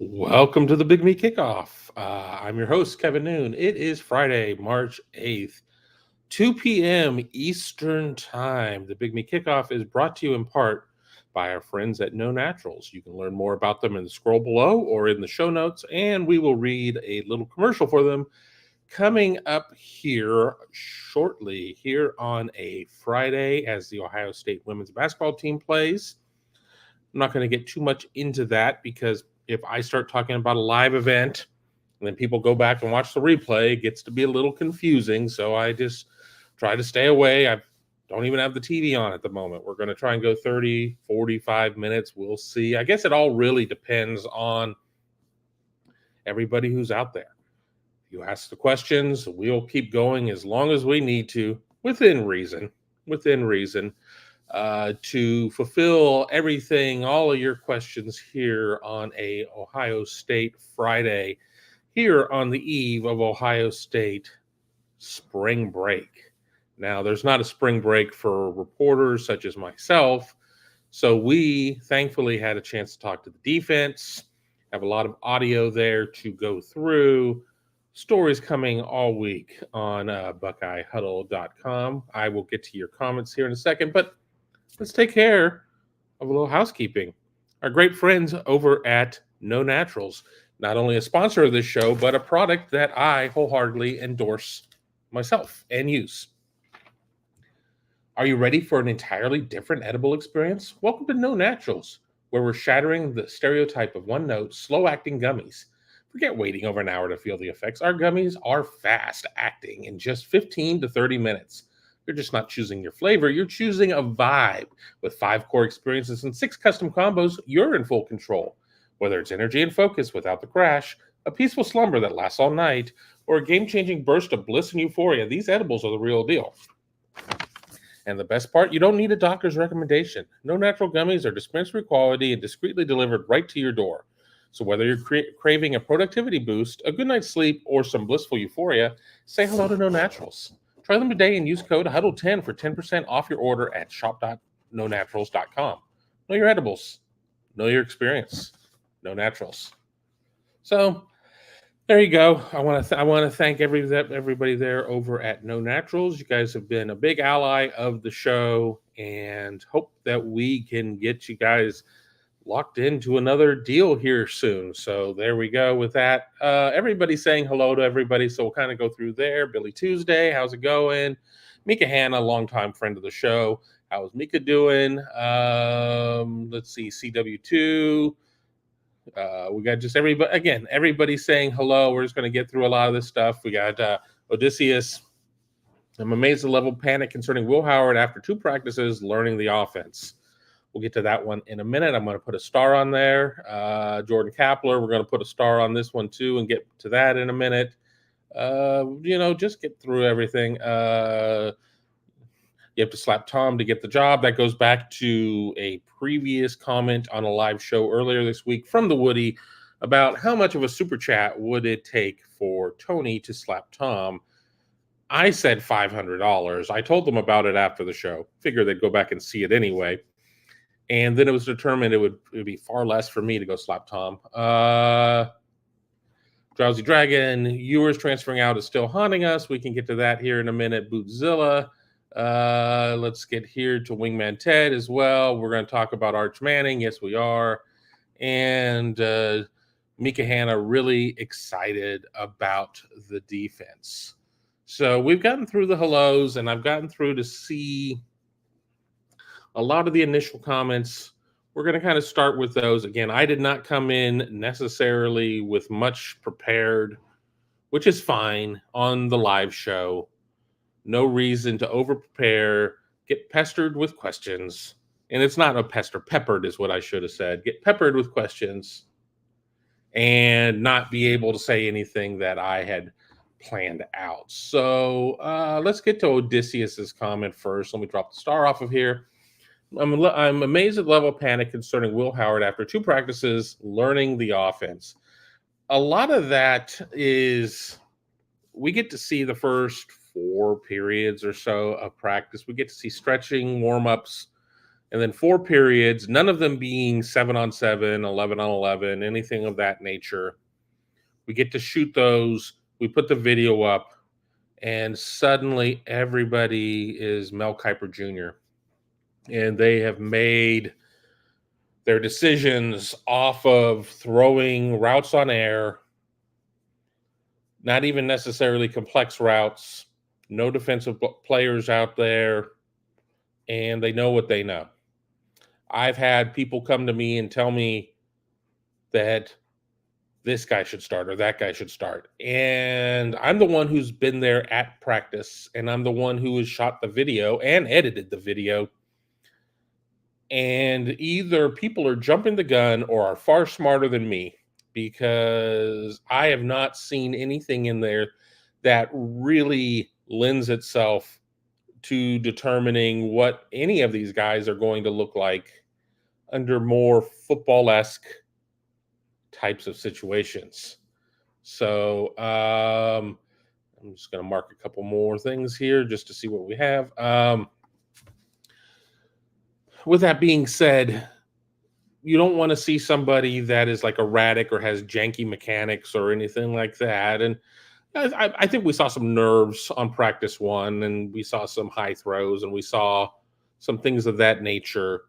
Welcome to the Big Me Kickoff. I'm your host, Kevin Noon. It is Friday, March 8th, 2 p.m. Eastern Time. The Big Me Kickoff is brought to you in part by our friends at No Naturals. You can learn more about them in the scroll below or in the show notes, and we will read a little commercial for them coming up here shortly, here on a Friday as the Ohio State women's basketball team plays. I'm not going to get too much into that because if I start talking about a live event and then people go back and watch the replay, it gets to be a little confusing. So I just try to stay away. I don't even have the TV on at the moment. We're going to try and go 30, 45 minutes. We'll see. I guess it all really depends on everybody who's out there. You ask the questions, we'll keep going as long as we need to, within reason, to fulfill everything, all of your questions here on a Ohio State Friday, here on the eve of Ohio State spring break. Now, there's not a spring break for reporters such as myself, so we thankfully had a chance to talk to the defense, have a lot of audio there to go through. Stories coming all week on BuckeyeHuddle.com. I will get to your comments here in a second, but let's take care of a little housekeeping. Our great friends over at No Naturals, not only a sponsor of this show, but a product that I wholeheartedly endorse myself and use. Are you ready for an entirely different edible experience? Welcome to No Naturals, where we're shattering the stereotype of one-note, slow-acting gummies. Forget waiting over an hour to feel the effects. Our gummies are fast-acting in just 15 to 30 minutes. You're just not choosing your flavor, you're choosing a vibe. With 5 core experiences and 6 custom combos, you're in full control. Whether it's energy and focus without the crash, a peaceful slumber that lasts all night, or a game-changing burst of bliss and euphoria, these edibles are the real deal. And the best part, you don't need a doctor's recommendation. No Natural gummies are dispensary quality and discreetly delivered right to your door. So whether you're craving a productivity boost, a good night's sleep, or some blissful euphoria, say hello to No Naturals. Try them today and use code HUDDLE10 for 10% off your order at shop.nonaturals.com. Know your edibles. Know your experience. No Naturals. So there you go. I want to thank everybody there over at No Naturals. You guys have been a big ally of the show, and hope that we can get you guys locked into another deal here soon. So there we go with that. Everybody's saying hello to everybody, so we'll kind of go through there. Billy Tuesday, how's it going? Mika Hanna, longtime friend of the show. How's Mika doing? Let's see, CW2. We got just everybody saying hello. We're just going to get through a lot of this stuff. We got Odysseus. I'm amazed at the level of panic concerning Will Howard after 2 practices learning the offense. We'll get to that one in a minute. I'm going to put a star on there. Jordan Kapler, we're going to put a star on this one too and get to that in a minute. Just get through everything. You have to slap Tom to get the job. That goes back to a previous comment on a live show earlier this week from the Woody about how much of a super chat would it take for Tony to slap Tom. I said $500. I told them about it after the show. Figured they'd go back and see it anyway. And then it was determined it would be far less for me to go slap Tom. Drowsy Dragon, Ewers transferring out is still haunting us. We can get to that here in a minute. Bootzilla. Let's get here to Wingman Ted as well. We're going to talk about Arch Manning. Yes, we are. And Mika Hanna really excited about the defense. So we've gotten through the hellos, and I've gotten through to see a lot of the initial comments. We're going to kind of start with those. Again, I did not come in necessarily with much prepared, which is fine on the live show. No reason to over-prepare, get pestered with questions. And it's not a peppered is what I should have said. Get peppered with questions and not be able to say anything that I had planned out. So let's get to Odysseus's comment first. Let me drop the star off of here. I'm amazed at the level of panic concerning Will Howard after 2 practices learning the offense. A lot of that is we get to see the first 4 periods or so of practice. We get to see stretching, warm-ups, and then 4 periods, none of them being 7-on-7, 11-on-11, anything of that nature. We get to shoot those. We put the video up, and suddenly everybody is Mel Kiper Jr. And they have made their decisions off of throwing routes on air, not even necessarily complex routes, no defensive players out there, and they know what they know. I've had people come to me and tell me that this guy should start or that guy should start. And I'm the one who's been there at practice, and I'm the one who has shot the video and edited the video. And either people are jumping the gun or are far smarter than me, because I have not seen anything in there that really lends itself to determining what any of these guys are going to look like under more football-esque types of situations. So I'm just going to mark a couple more things here just to see what we have. With that being said, you don't want to see somebody that is like erratic or has janky mechanics or anything like that. And I think we saw some nerves on practice one, and we saw some high throws, and we saw some things of that nature.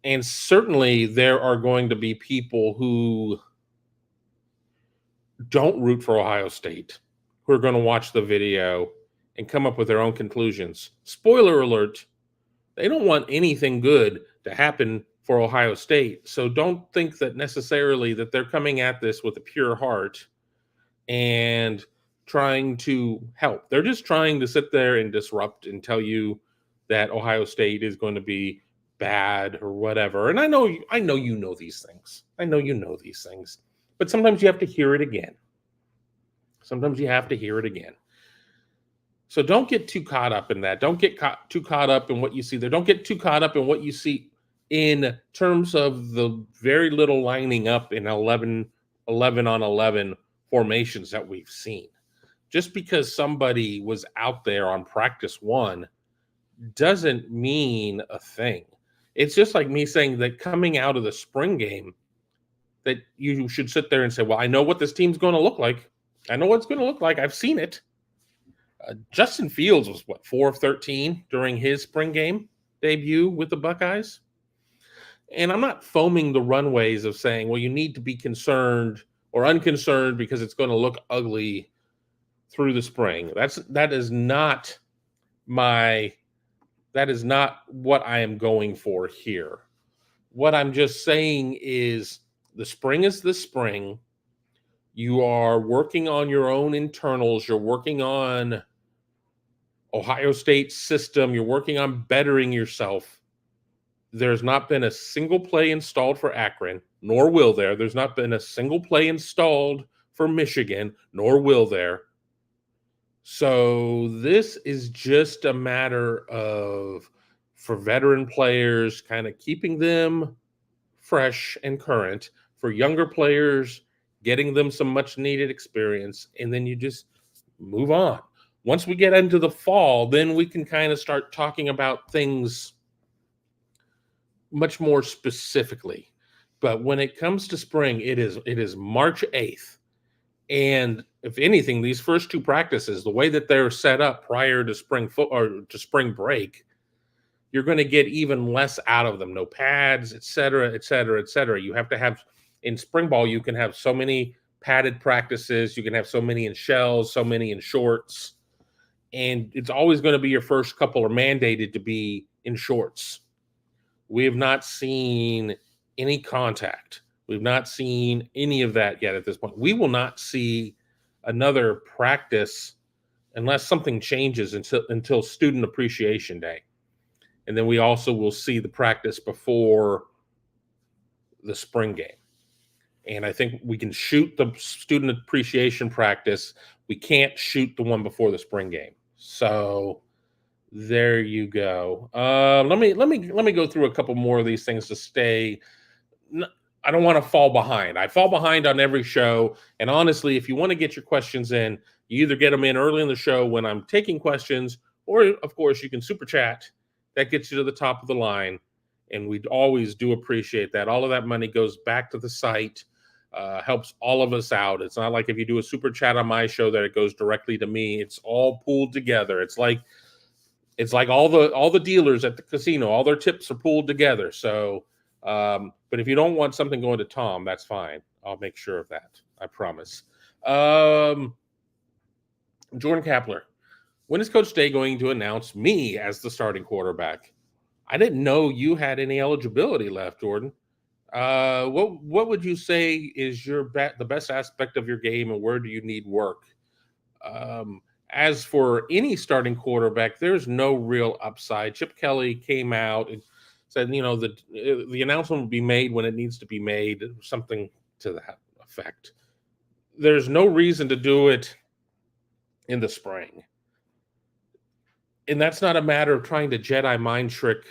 And certainly there are going to be people who don't root for Ohio State who are going to watch the video and come up with their own conclusions. Spoiler alert, they don't want anything good to happen for Ohio State. So don't think that necessarily that they're coming at this with a pure heart and trying to help. They're just trying to sit there and disrupt and tell you that Ohio State is going to be bad or whatever. And I know you know these things. I know you know these things. But sometimes you have to hear it again. Sometimes you have to hear it again. So don't get too caught up in that. Don't get too caught up in what you see there. Don't get too caught up in what you see in terms of the very little lining up in 11-on-11 formations that we've seen. Just because somebody was out there on practice one doesn't mean a thing. It's just like me saying that coming out of the spring game, that you should sit there and say, well, I know what this team's going to look like. I know what it's going to look like. I've seen it. Justin Fields was, 4 of 13 during his spring game debut with the Buckeyes? And I'm not foaming the runways of saying, well, you need to be concerned or unconcerned because it's going to look ugly through the spring. That is not what I am going for here. What I'm just saying is the spring is the spring. You are working on your own internals. You're working on Ohio State's system. You're working on bettering yourself. There's not been a single play installed for Akron, nor will there. There's not been a single play installed for Michigan, nor will there. So this is just a matter of, for veteran players, kind of keeping them fresh and current. For younger players, getting them some much needed experience, and then you just move on. Once we get into the fall, then we can kind of start talking about things much more specifically. But when it comes to spring, it is March 8th. And if anything, these first two practices, the way that they're set up prior to spring spring break, you're going to get even less out of them. No pads, et cetera, et cetera, et cetera. You have to have, in spring ball, you can have so many padded practices. You can have so many in shells, so many in shorts. And it's always going to be your first couple are mandated to be in shorts. We have not seen any contact. We've not seen any of that yet at this point. We will not see another practice unless something changes until Student Appreciation Day. And then we also will see the practice before the spring game. And I think we can shoot the Student Appreciation practice. We can't shoot the one before the spring game. So there you go. Let me go through a couple more of these things to stay. I don't want to fall behind. I fall behind on every show. And honestly, if you want to get your questions in, you either get them in early in the show when I'm taking questions, or of course you can super chat. That gets you to the top of the line. And we always do appreciate that. All of that money goes back to the site, helps all of us out. It's not like if you do a super chat on my show that it goes directly to me. It's all pooled together. It's like all the dealers at the casino, all their tips are pooled together. So, but if you don't want something going to Tom, that's fine. I'll make sure of that. I promise. Jordan Kapler, when is Coach Day going to announce me as the starting quarterback? I didn't know you had any eligibility left, Jordan. What would you say is the best aspect of your game, and where do you need work? As for any starting quarterback, there's no real upside. Chip Kelly came out and said, the announcement will be made when it needs to be made, something to that effect. There's no reason to do it in the spring. And that's not a matter of trying to Jedi mind trick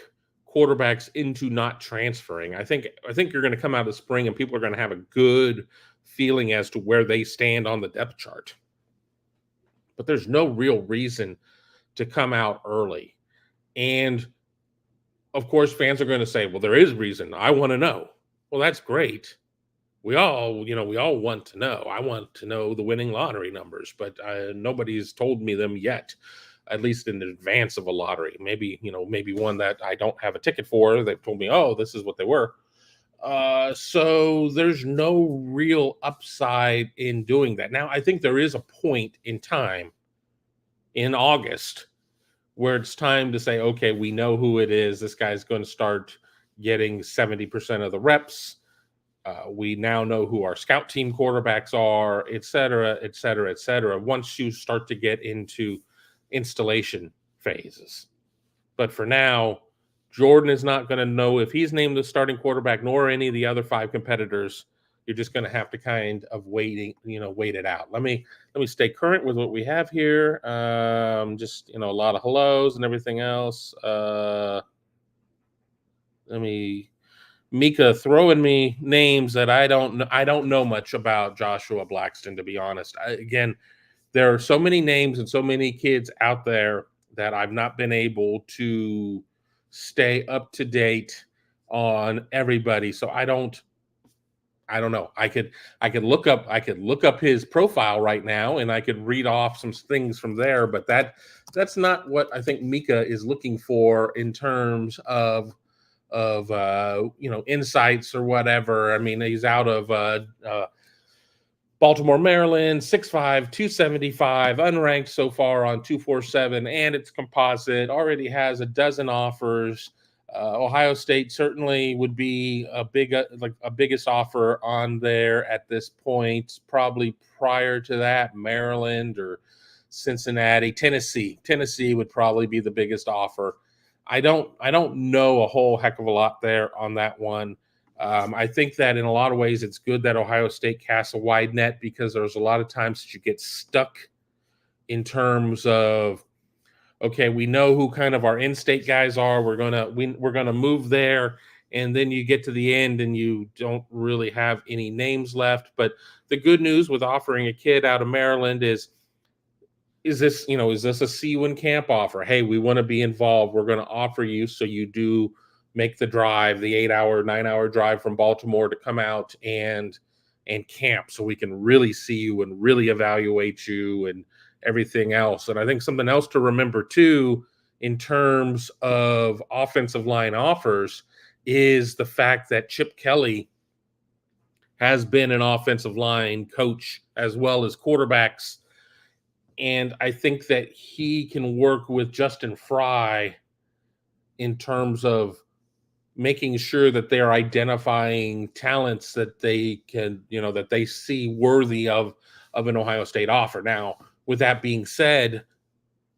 quarterbacks into not transferring. I think you're going to come out of the spring and people are going to have a good feeling as to where they stand on the depth chart. But there's no real reason to come out early. And of course, fans are going to say, well, there is reason. I want to know. Well, that's great. We all want to know. I want to know the winning lottery numbers, but nobody's told me them yet, at least in advance of a lottery. Maybe one that I don't have a ticket for. They've told me, oh, this is what they were. So there's no real upside in doing that. Now, I think there is a point in time in August where it's time to say, okay, we know who it is. This guy's going to start getting 70% of the reps. We now know who our scout team quarterbacks are, et cetera, et cetera, et cetera, once you start to get into installation phases. But for now, Jordan is not going to know if he's named the starting quarterback, nor any of the other 5 competitors. You're just going to have to kind of wait it out. Let me stay current with what we have here. Just a lot of hellos and everything else. Mika throwing me names that I don't know much about Joshua Blackston, to be honest. Again, there are so many names and so many kids out there that I've not been able to stay up to date on everybody. So I don't know. I could look up his profile right now and I could read off some things from there, but that's not what I think Mika is looking for in terms of insights or whatever. I mean, he's out of Baltimore, Maryland, 6'5", 275, unranked so far on 247, and it's composite. Already has a dozen offers. Ohio State certainly would be a biggest offer on there at this point. Probably prior to that, Maryland or Cincinnati, Tennessee would probably be the biggest offer. I don't know a whole heck of a lot there on that one. I think that in a lot of ways it's good that Ohio State casts a wide net, because there's a lot of times that you get stuck in terms of, okay, we know who kind of our in-state guys are. We're gonna move there, and then you get to the end and you don't really have any names left. But the good news with offering a kid out of Maryland is this a C1 camp offer? Hey, we want to be involved. We're going to offer you, so you do make the drive, the 8-hour, 9-hour drive from Baltimore to come out and camp, so we can really see you and really evaluate you and everything else. And I think something else to remember too, in terms of offensive line offers, is the fact that Chip Kelly has been an offensive line coach as well as quarterbacks. And I think that he can work with Justin Fry in terms of making sure that they're identifying talents that they can, that they see worthy of an Ohio State offer. Now, with that being said,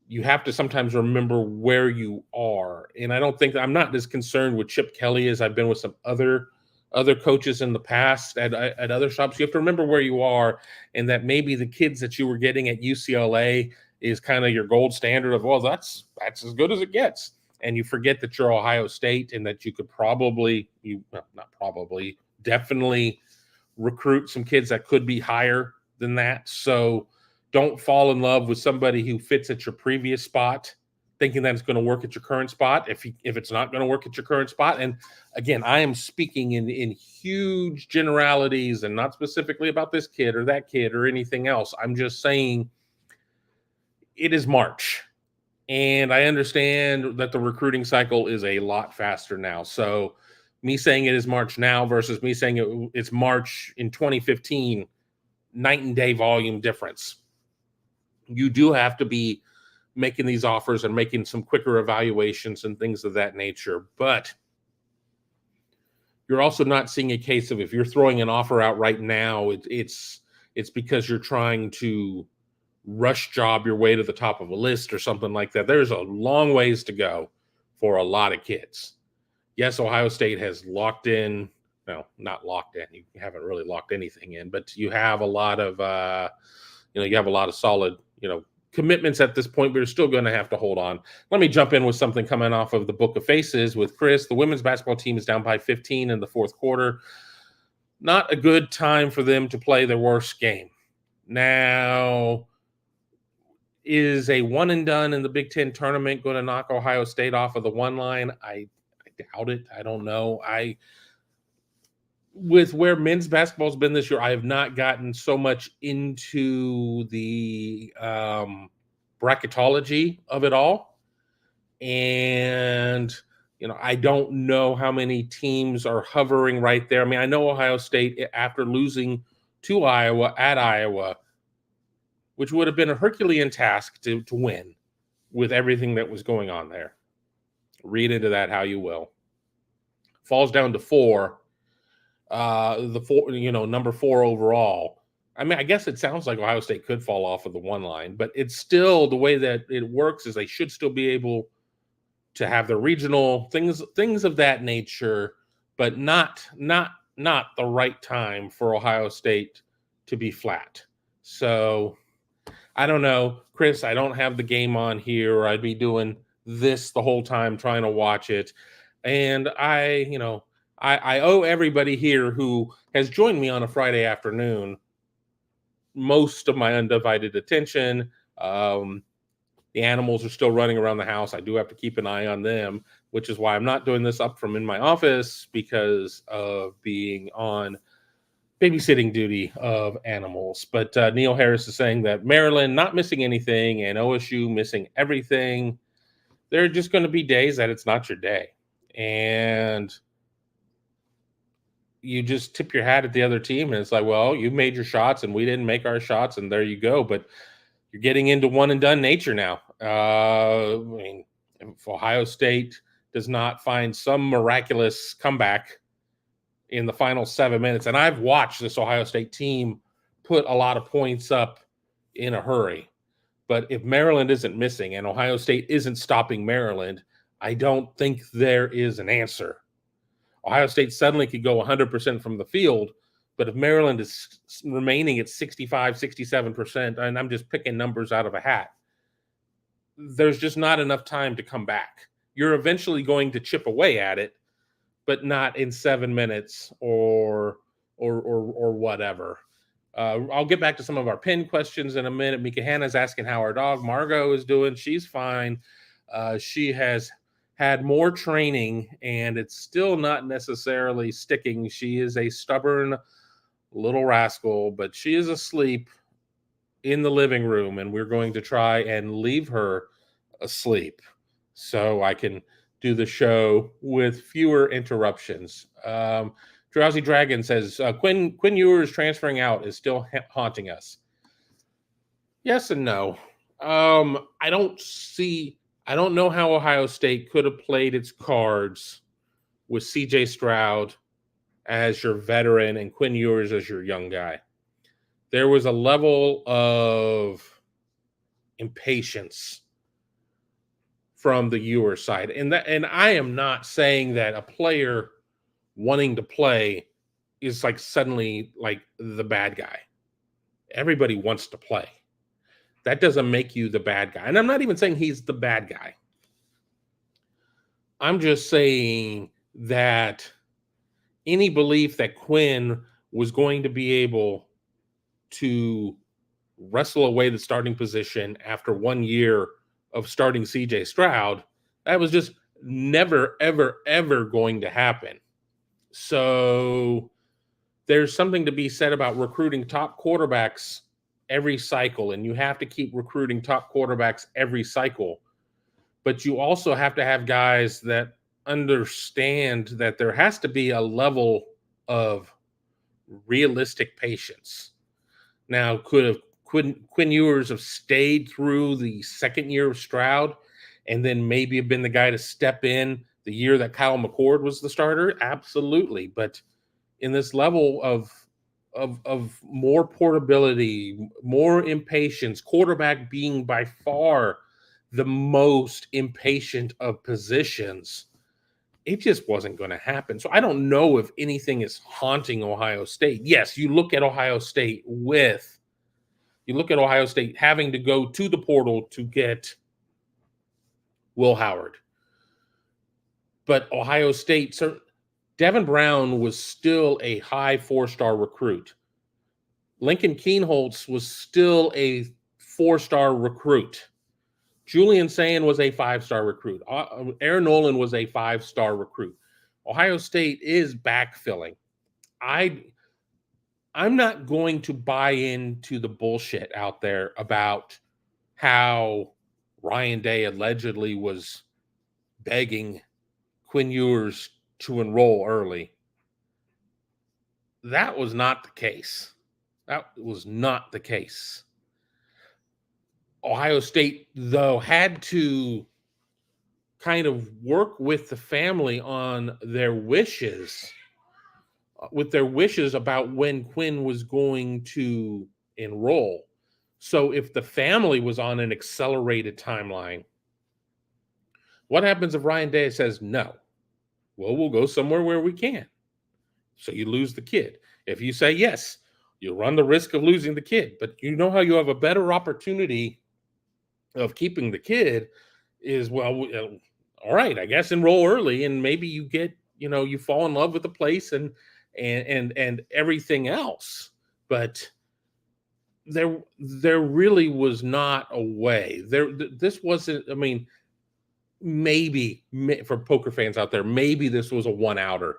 you have to sometimes remember where you are. And I'm not as concerned with Chip Kelly as I've been with some other coaches in the past at other shops. You have to remember where you are, and that maybe the kids that you were getting at UCLA is kind of your gold standard of, well, that's as good as it gets. And you forget that you're Ohio State, and that you could definitely recruit some kids that could be higher than that. So don't fall in love with somebody who fits at your previous spot. thinking that it's going to work at your current spot. If it's not going to work at your current spot, and again, I am speaking in huge generalities and not specifically about this kid or that kid or anything else. I'm just saying it is March. And I understand that the recruiting cycle is a lot faster now. So me saying it is March now versus me saying it's March in 2015, night and day volume difference. You do have to be making these offers and making some quicker evaluations and things of that nature. But you're also not seeing a case of if you're throwing an offer out right now, it's because you're trying to rush job your way to the top of a list or something like that. There's a long ways to go for a lot of kids. Yes, Ohio State has locked in. No, not locked in. You haven't really locked anything in, but you have a lot of, you have a lot of solid, commitments at this point, but you're still going to have to hold on. Let me jump in with something coming off of the Book of Faces with Chris. The women's basketball team is down by 15 in the fourth quarter. Not a good time for them to play their worst game. Now, is a one and done in the Big Ten tournament going to knock Ohio State off of the one line? I doubt it. I don't know. With where men's basketball's been this year, I have not gotten so much into the bracketology of it all. And, I don't know how many teams are hovering right there. I mean, I know Ohio State, after losing to Iowa at Iowa, which would have been a Herculean task to win with everything that was going on there. Read into that how you will. Falls down to 4. Number 4 overall. I mean, I guess it sounds like Ohio State could fall off of the one line, but it's still the way that it works is they should still be able to have their regional things of that nature, but not the right time for Ohio State to be flat. So I don't know, Chris, I don't have the game on here, or I'd be doing this the whole time trying to watch it. And I owe everybody here who has joined me on a Friday afternoon most of my undivided attention. The animals are still running around the house. I do have to keep an eye on them, which is why I'm not doing this up from in my office because of being on babysitting duty of animals. But Neil Harris is saying that Maryland not missing anything and OSU missing everything. There are just going to be days that it's not your day. And you just tip your hat at the other team, and it's like, well, you made your shots and we didn't make our shots, and there you go. But you're getting into one and done nature now. If Ohio State does not find some miraculous comeback in the final 7 minutes, and I've watched this Ohio State team put a lot of points up in a hurry. But if Maryland isn't missing and Ohio State isn't stopping Maryland, I don't think there is an answer. Ohio State suddenly could go 100% from the field, but if Maryland is remaining at 65, 67%, and I'm just picking numbers out of a hat, there's just not enough time to come back. You're eventually going to chip away at it, but not in 7 minutes or whatever. I'll get back to some of our pin questions in a minute. Mika Hanna's asking how our dog Margot is doing. She's fine. She has had more training, and it's still not necessarily sticking. She is a stubborn little rascal, but she is asleep in the living room, and we're going to try and leave her asleep so I can do the show with fewer interruptions. Drowsy Dragon says, Quinn Ewers transferring out is still haunting us. Yes and no. I don't know how Ohio State could have played its cards with CJ Stroud as your veteran and Quinn Ewers as your young guy. There was a level of impatience from the Ewers side. And I am not saying that a player wanting to play is like suddenly like the bad guy. Everybody wants to play. That doesn't make you the bad guy. And I'm not even saying he's the bad guy. I'm just saying that any belief that Quinn was going to be able to wrestle away the starting position after 1 year of starting CJ Stroud. That was just never, ever, ever going to happen. So there's something to be said about recruiting top quarterbacks every cycle, and you have to keep recruiting top quarterbacks every cycle. But you also have to have guys that understand that there has to be a level of realistic patience. Now, could have Quinn Ewers have stayed through the second year of Stroud and then maybe have been the guy to step in the year that Kyle McCord was the starter? Absolutely. But in this level of more portability, more impatience, quarterback being by far the most impatient of positions, it just wasn't going to happen. So I don't know if anything is haunting Ohio State. Yes, you look at Ohio State having to go to the portal to get Will Howard. But Ohio State, Devin Brown was still a high 4-star recruit. Lincoln Kienholz was still a 4-star recruit. Julian Sayin was a 5-star recruit. Aaron Nolan was a 5-star recruit. Ohio State is backfilling. I'm not going to buy into the bullshit out there about how Ryan Day allegedly was begging Quinn Ewers to enroll early. That was not the case. That was not the case. Ohio State, though, had to kind of work with the family on their wishes, about when Quinn was going to enroll. So if the family was on an accelerated timeline, what happens if Ryan Day says no? Well, we'll go somewhere where we can. So you lose the kid. If you say yes, you run the risk of losing the kid. But you know how you have a better opportunity of keeping the kid is, well, all right, I guess enroll early, and maybe you get, you fall in love with the place and everything else. But there really was not a way. This wasn't, I mean, maybe for poker fans out there, maybe this was a one-outer.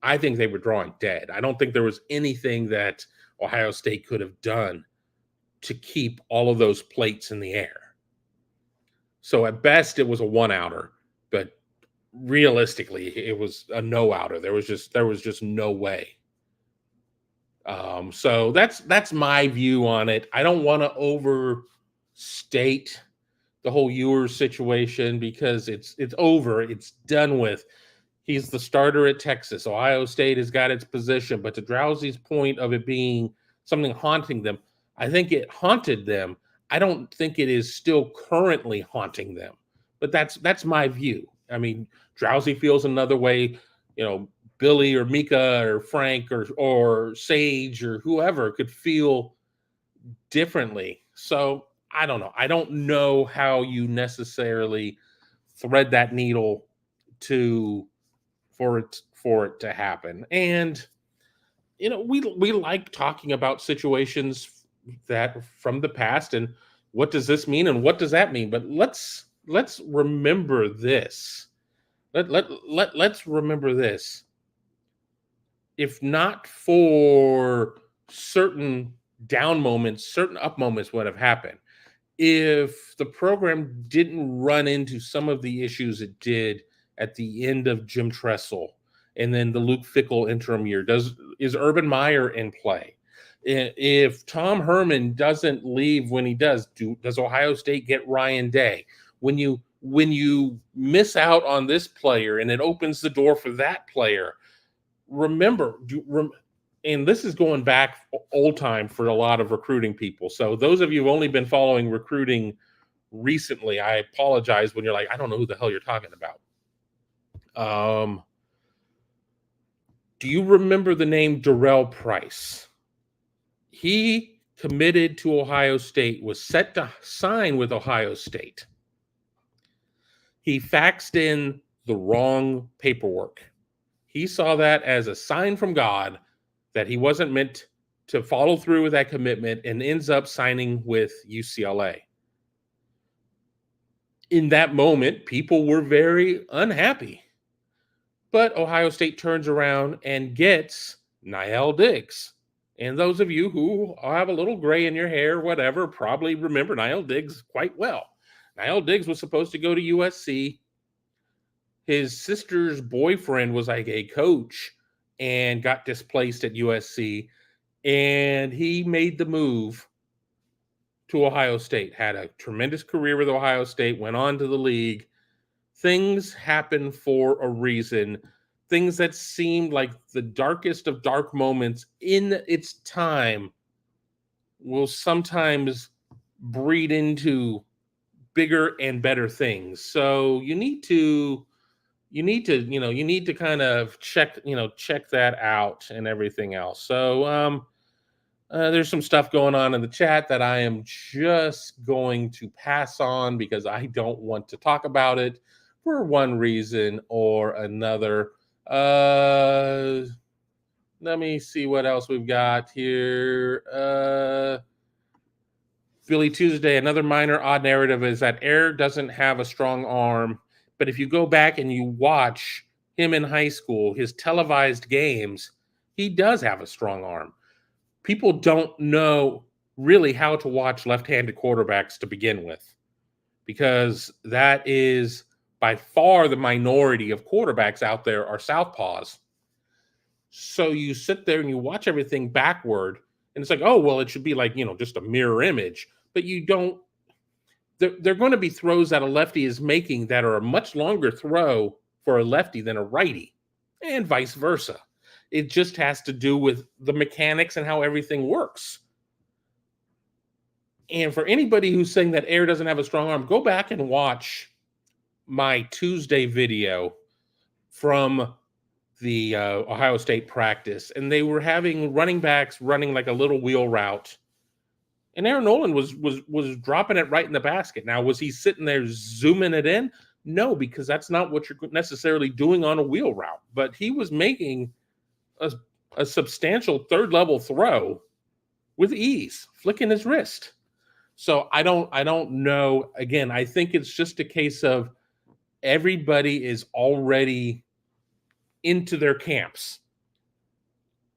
I think they were drawing dead. I don't think there was anything that Ohio State could have done to keep all of those plates in the air. So at best, it was a one-outer, but realistically, it was a no-outer. There was just no way. So that's my view on it. I don't want to overstate the whole Ewers situation because it's over. It's done with. He's the starter at Texas. Ohio State has got its position, but to Drowsy's point of it being something haunting them, I think it haunted them. I don't think it is still currently haunting them, but that's my view. I mean, Drowsy feels another way, Billy or Mika or Frank or Sage or whoever could feel differently. So I don't know. I don't know how you necessarily thread that needle for it to happen. And we like talking about situations that from the past and what does this mean and what does that mean? But let's remember this. Let's remember this. If not for certain down moments, certain up moments would have happened. If the program didn't run into some of the issues it did at the end of Jim Tressel and then the Luke Fickell interim year, is Urban Meyer in play? If Tom Herman doesn't leave when he does Ohio State get Ryan Day? When you miss out on this player and it opens the door for that player, remember, and this is going back old time for a lot of recruiting people. So those of you who've only been following recruiting recently, I apologize when you're like, I don't know who the hell you're talking about. Do you remember the name Darrell Price? He committed to Ohio State, was set to sign with Ohio State. He faxed in the wrong paperwork. He saw that as a sign from God that he wasn't meant to follow through with that commitment and ends up signing with UCLA. In that moment, people were very unhappy. But Ohio State turns around and gets Niall Diggs. And those of you who have a little gray in your hair, whatever, probably remember Niall Diggs quite well. Niall Diggs was supposed to go to USC. His sister's boyfriend was like a coach and got displaced at USC. And he made the move to Ohio State, had a tremendous career with Ohio State, went on to the league. Things happen for a reason. Things that seemed like the darkest of dark moments in its time will sometimes breed into bigger and better things. So you need to kind of check that out and everything else. So there's some stuff going on in the chat that I am just going to pass on because I don't want to talk about it for one reason or another. Let me see what else we've got here. Philly Tuesday, another minor odd narrative is that Air doesn't have a strong arm, but if you go back and you watch him in high school, his televised games, he does have a strong arm. People don't know really how to watch left-handed quarterbacks to begin with, because that is by far the minority of quarterbacks out there are southpaws. So you sit there and you watch everything backward, and it's like, oh, well, it should be like, just a mirror image. But you don't, they're going to be throws that a lefty is making that are a much longer throw for a lefty than a righty, and vice versa. It just has to do with the mechanics and how everything works. And for anybody who's saying that Air doesn't have a strong arm, go back and watch my Tuesday video from the Ohio State practice. And they were having running backs running like a little wheel route. And Aaron Nolan was dropping it right in the basket. Now, was he sitting there zooming it in? No, because that's not what you're necessarily doing on a wheel route. But he was making a substantial third-level throw with ease, flicking his wrist. So I don't know. Again, I think it's just a case of everybody is already into their camps.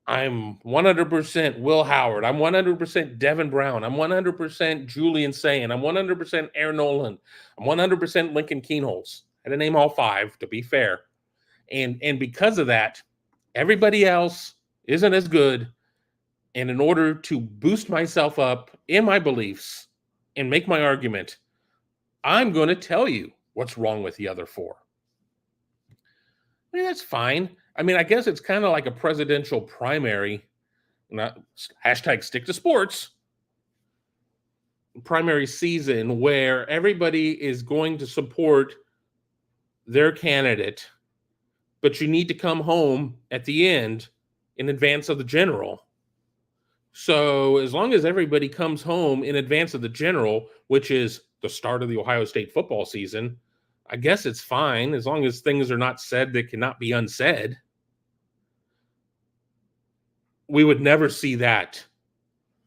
I'm 100% Will Howard. I'm 100% Devin Brown. I'm 100% Julian Sayin. I'm 100% Aaron Nolan. I'm 100% Lincoln Keenholz. I had to name all five, to be fair. And because of that, everybody else isn't as good. And in order to boost myself up in my beliefs and make my argument, I'm going to tell you what's wrong with the other four. I mean, that's fine. I mean, I guess it's kind of like a presidential primary, not hashtag stick to sports, primary season where everybody is going to support their candidate, but you need to come home at the end in advance of the general. So as long as everybody comes home in advance of the general, which is the start of the Ohio State football season, I guess it's fine as long as things are not said that cannot be unsaid. We would never see that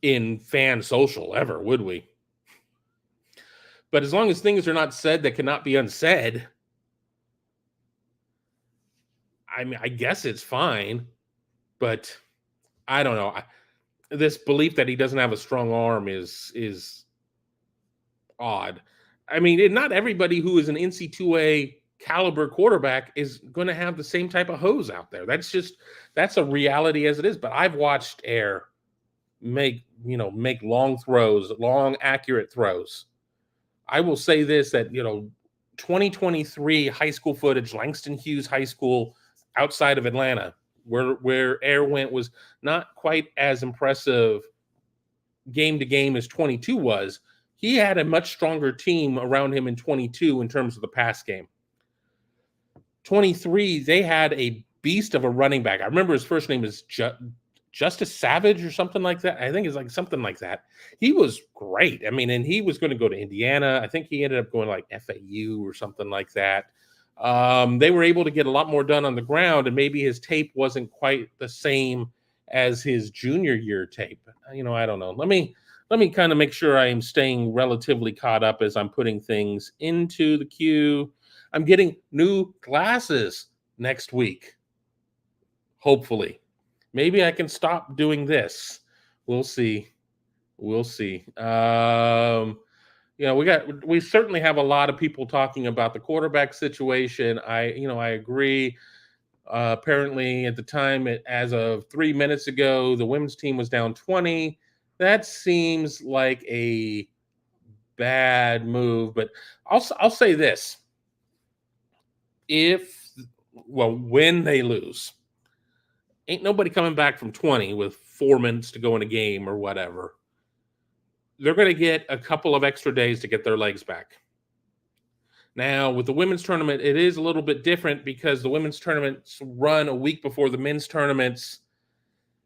in fan social ever, would we? But as long as things are not said that cannot be unsaid, I mean, I guess it's fine. But I don't know. This belief that he doesn't have a strong arm is odd. I mean, not everybody who is an NC2A caliber quarterback is going to have the same type of hose out there. That's a reality as it is. But I've watched Air make long throws, long accurate throws. I will say this, that 2023 high school footage, Langston Hughes High School outside of Atlanta, where Air went, was not quite as impressive game to game as 22 was. He had a much stronger team around him in 22 in terms of the pass game. 23, they had a beast of a running back. I remember his first name is Justice Savage or something like that. I think it's like something like that. He was great. I mean, and he was going to go to Indiana. I think he ended up going like FAU or something like that. They were able to get a lot more done on the ground, and maybe his tape wasn't quite the same as his junior year tape. I don't know. Let me let me kind of make sure I am staying relatively caught up as I'm putting things into the queue. I'm getting new glasses next week, hopefully. Maybe I can stop doing this. We'll see. We'll see. We certainly have a lot of people talking about the quarterback situation. I agree. Apparently, at the time, as of 3 minutes ago, the women's team was down 20. That seems like a bad move, but I'll say this: when they lose, ain't nobody coming back from 20 with 4 minutes to go in a game or whatever. They're going to get a couple of extra days to get their legs back. Now, with the women's tournament, it is a little bit different because the women's tournaments run a week before the men's tournaments,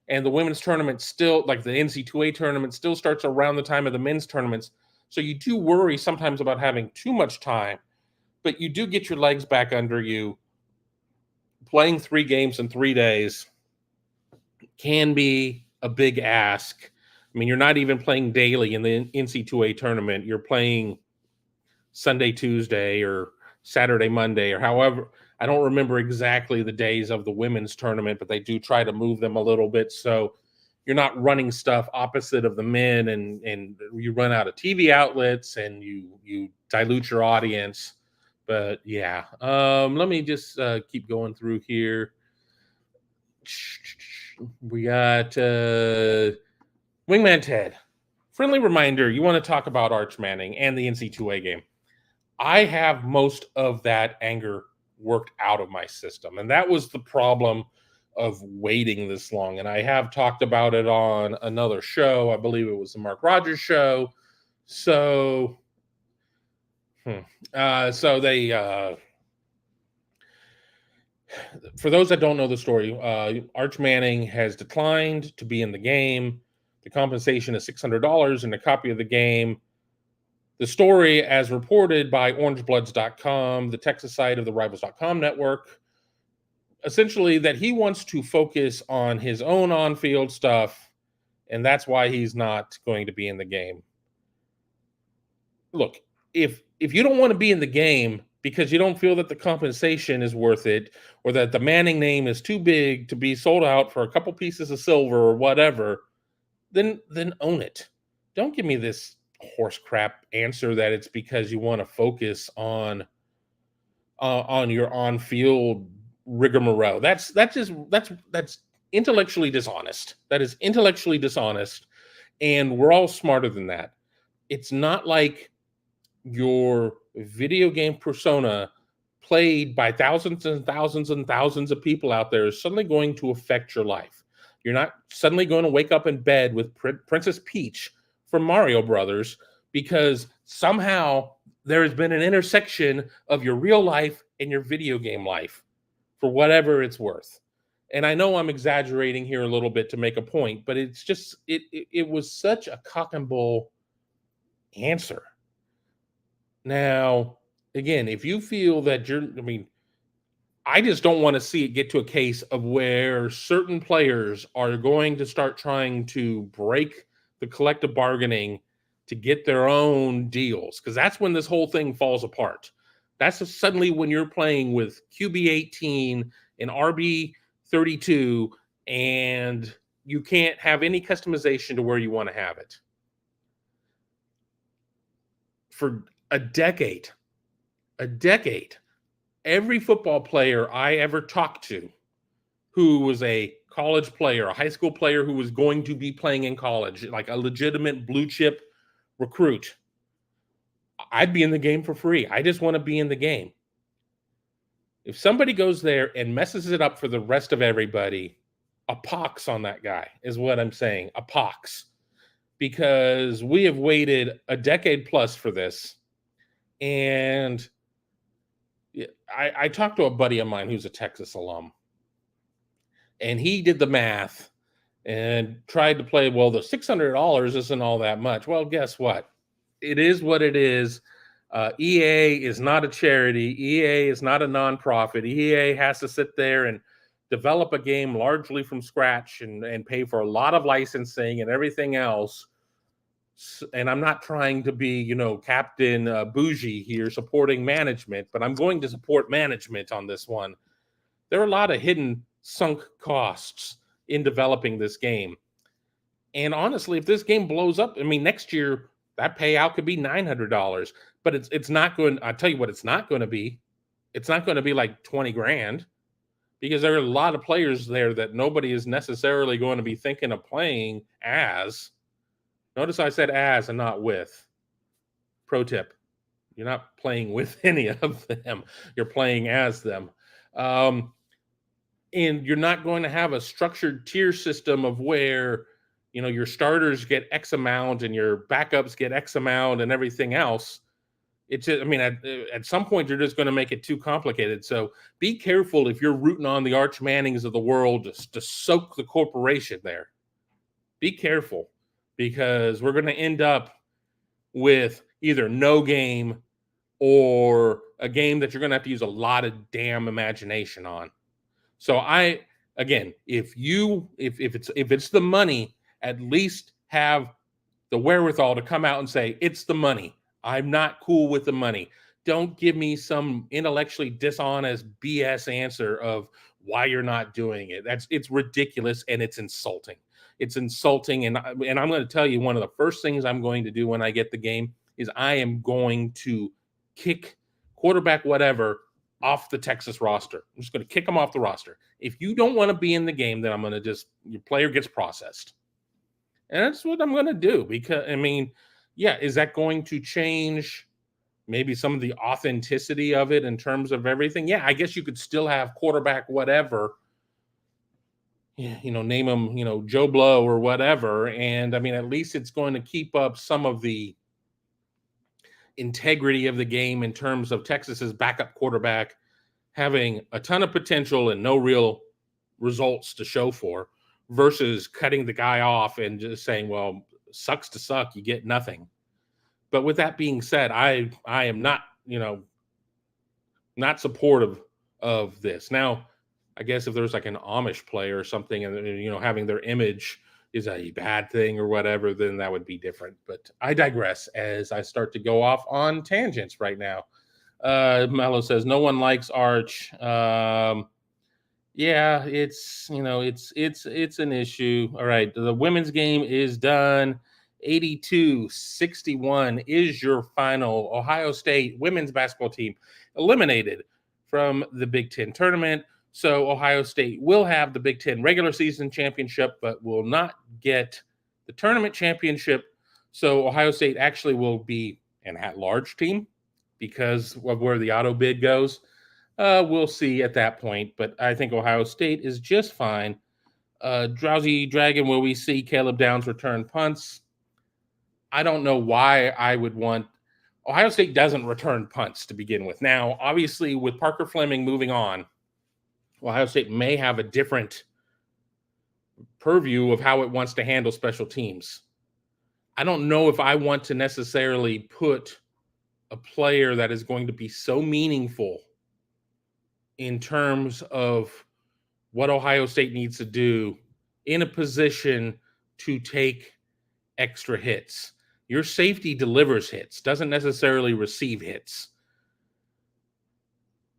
and the women's tournament still, like the NC2A tournament, still starts around the time of the men's tournaments. So you do worry sometimes about having too much time, but you do get your legs back under you. Playing 3 games in 3 days can be a big ask. I mean, you're not even playing daily in the NC2A tournament. You're playing Sunday, Tuesday, or Saturday, Monday, or however. I don't remember exactly the days of the women's tournament, but they do try to move them a little bit. So you're not running stuff opposite of the men, and you run out of TV outlets and you dilute your audience. But yeah, let me just keep going through here. We got Wingman Ted. Friendly reminder, you want to talk about Arch Manning and the NC2A game. I have most of that anger worked out of my system. And that was the problem of waiting this long. And I have talked about it on another show. I believe it was the Mark Rogers show. So, for those that don't know the story, Arch Manning has declined to be in the game. The compensation is $600 and a copy of the game. The story, as reported by orangebloods.com, the Texas side of the rivals.com network, essentially that he wants to focus on his own on-field stuff, and that's why he's not going to be in the game. Look, if you don't want to be in the game because you don't feel that the compensation is worth it, or that the Manning name is too big to be sold out for a couple pieces of silver or whatever, then own it. Don't give me this horse crap answer that it's because you want to focus on your on-field rigmarole. That's intellectually dishonest. That is intellectually dishonest, and we're all smarter than that. It's not like your video game persona played by thousands and thousands and thousands of people out there is suddenly going to affect your life. You're not suddenly going to wake up in bed with Princess Peach from Mario Brothers because somehow there has been an intersection of your real life and your video game life, for whatever it's worth. And I know I'm exaggerating here a little bit to make a point, but it's just it was such a cock and bull answer. Now, again, if you feel that I just don't want to see it get to a case of where certain players are going to start trying to break the collective bargaining to get their own deals, because that's when this whole thing falls apart. That's suddenly when you're playing with QB 18 and RB 32, and you can't have any customization to where you want to have it. For a decade, every football player I ever talked to who was a college player, a high school player who was going to be playing in college, like a legitimate blue chip recruit, I'd be in the game for free. I just want to be in the game. If somebody goes there and messes it up for the rest of everybody, a pox on that guy is what I'm saying, a pox. Because we have waited a decade plus for this. And I talked to a buddy of mine who's a Texas alum, and he did the math and tried to play, well, the $600 isn't all that much. Well, guess what? It is what it is. EA is not a charity. EA is not a nonprofit. EA has to sit there and develop a game largely from scratch and pay for a lot of licensing and everything else. And I'm not trying to be, Captain Bougie here supporting management, but I'm going to support management on this one. There are a lot of hidden sunk costs in developing this game. And honestly, if this game blows up, I mean, next year that payout could be $900, but it's not going. I tell you what, it's not going to be. It's not going to be like 20 grand, because there are a lot of players there that nobody is necessarily going to be thinking of playing as. Notice I said as and not with. Pro tip: you're not playing with any of them. You're playing as them. And you're not going to have a structured tier system of where, your starters get X amount and your backups get X amount and everything else. It's just, I mean, at some point, you're just going to make it too complicated. So be careful if you're rooting on the Arch Mannings of the world to soak the corporation there. Be careful, because we're going to end up with either no game or a game that you're going to have to use a lot of damn imagination on. So again, if it's the money, at least have the wherewithal to come out and say it's the money. I'm not cool with the money. Don't give me some intellectually dishonest BS answer of why you're not doing it. It's ridiculous, and it's insulting. It's insulting, and I'm going to tell you, one of the first things I'm going to do when I get the game is I am going to kick quarterback whatever off the Texas roster. I'm just going to kick them off the roster. If you don't want to be in the game, then I'm going to your player gets processed. And that's what I'm going to do, because, I mean, yeah, is that going to change maybe some of the authenticity of it in terms of everything? Yeah, I guess you could still have quarterback whatever, name him, Joe Blow or whatever. And I mean, at least it's going to keep up some of the integrity of the game in terms of Texas's backup quarterback having a ton of potential and no real results to show for, versus cutting the guy off and just saying, well, sucks to suck, you get nothing. But with that being said, I am not, not supportive of this. Now, I guess if there's like an Amish player or something, and having their image is a bad thing or whatever, then that would be different. But I digress as I start to go off on tangents right now. Mello says no one likes Arch. Yeah, it's it's an issue. All right, the women's game is done. 82-61 is your final. Ohio State women's basketball team eliminated from the Big Ten tournament. So Ohio State will have the Big Ten regular season championship, but will not get the tournament championship. So Ohio State actually will be an at-large team because of where the auto bid goes. We'll see at that point, but I think Ohio State is just fine. Drowsy Dragon, will we see Caleb Downs return punts? I don't know why I would want. Ohio State doesn't return punts to begin with. Now, obviously, with Parker Fleming moving on, Ohio State may have a different purview of how it wants to handle special teams. I don't know if I want to necessarily put a player that is going to be so meaningful in terms of what Ohio State needs to do in a position to take extra hits. Your safety delivers hits, doesn't necessarily receive hits.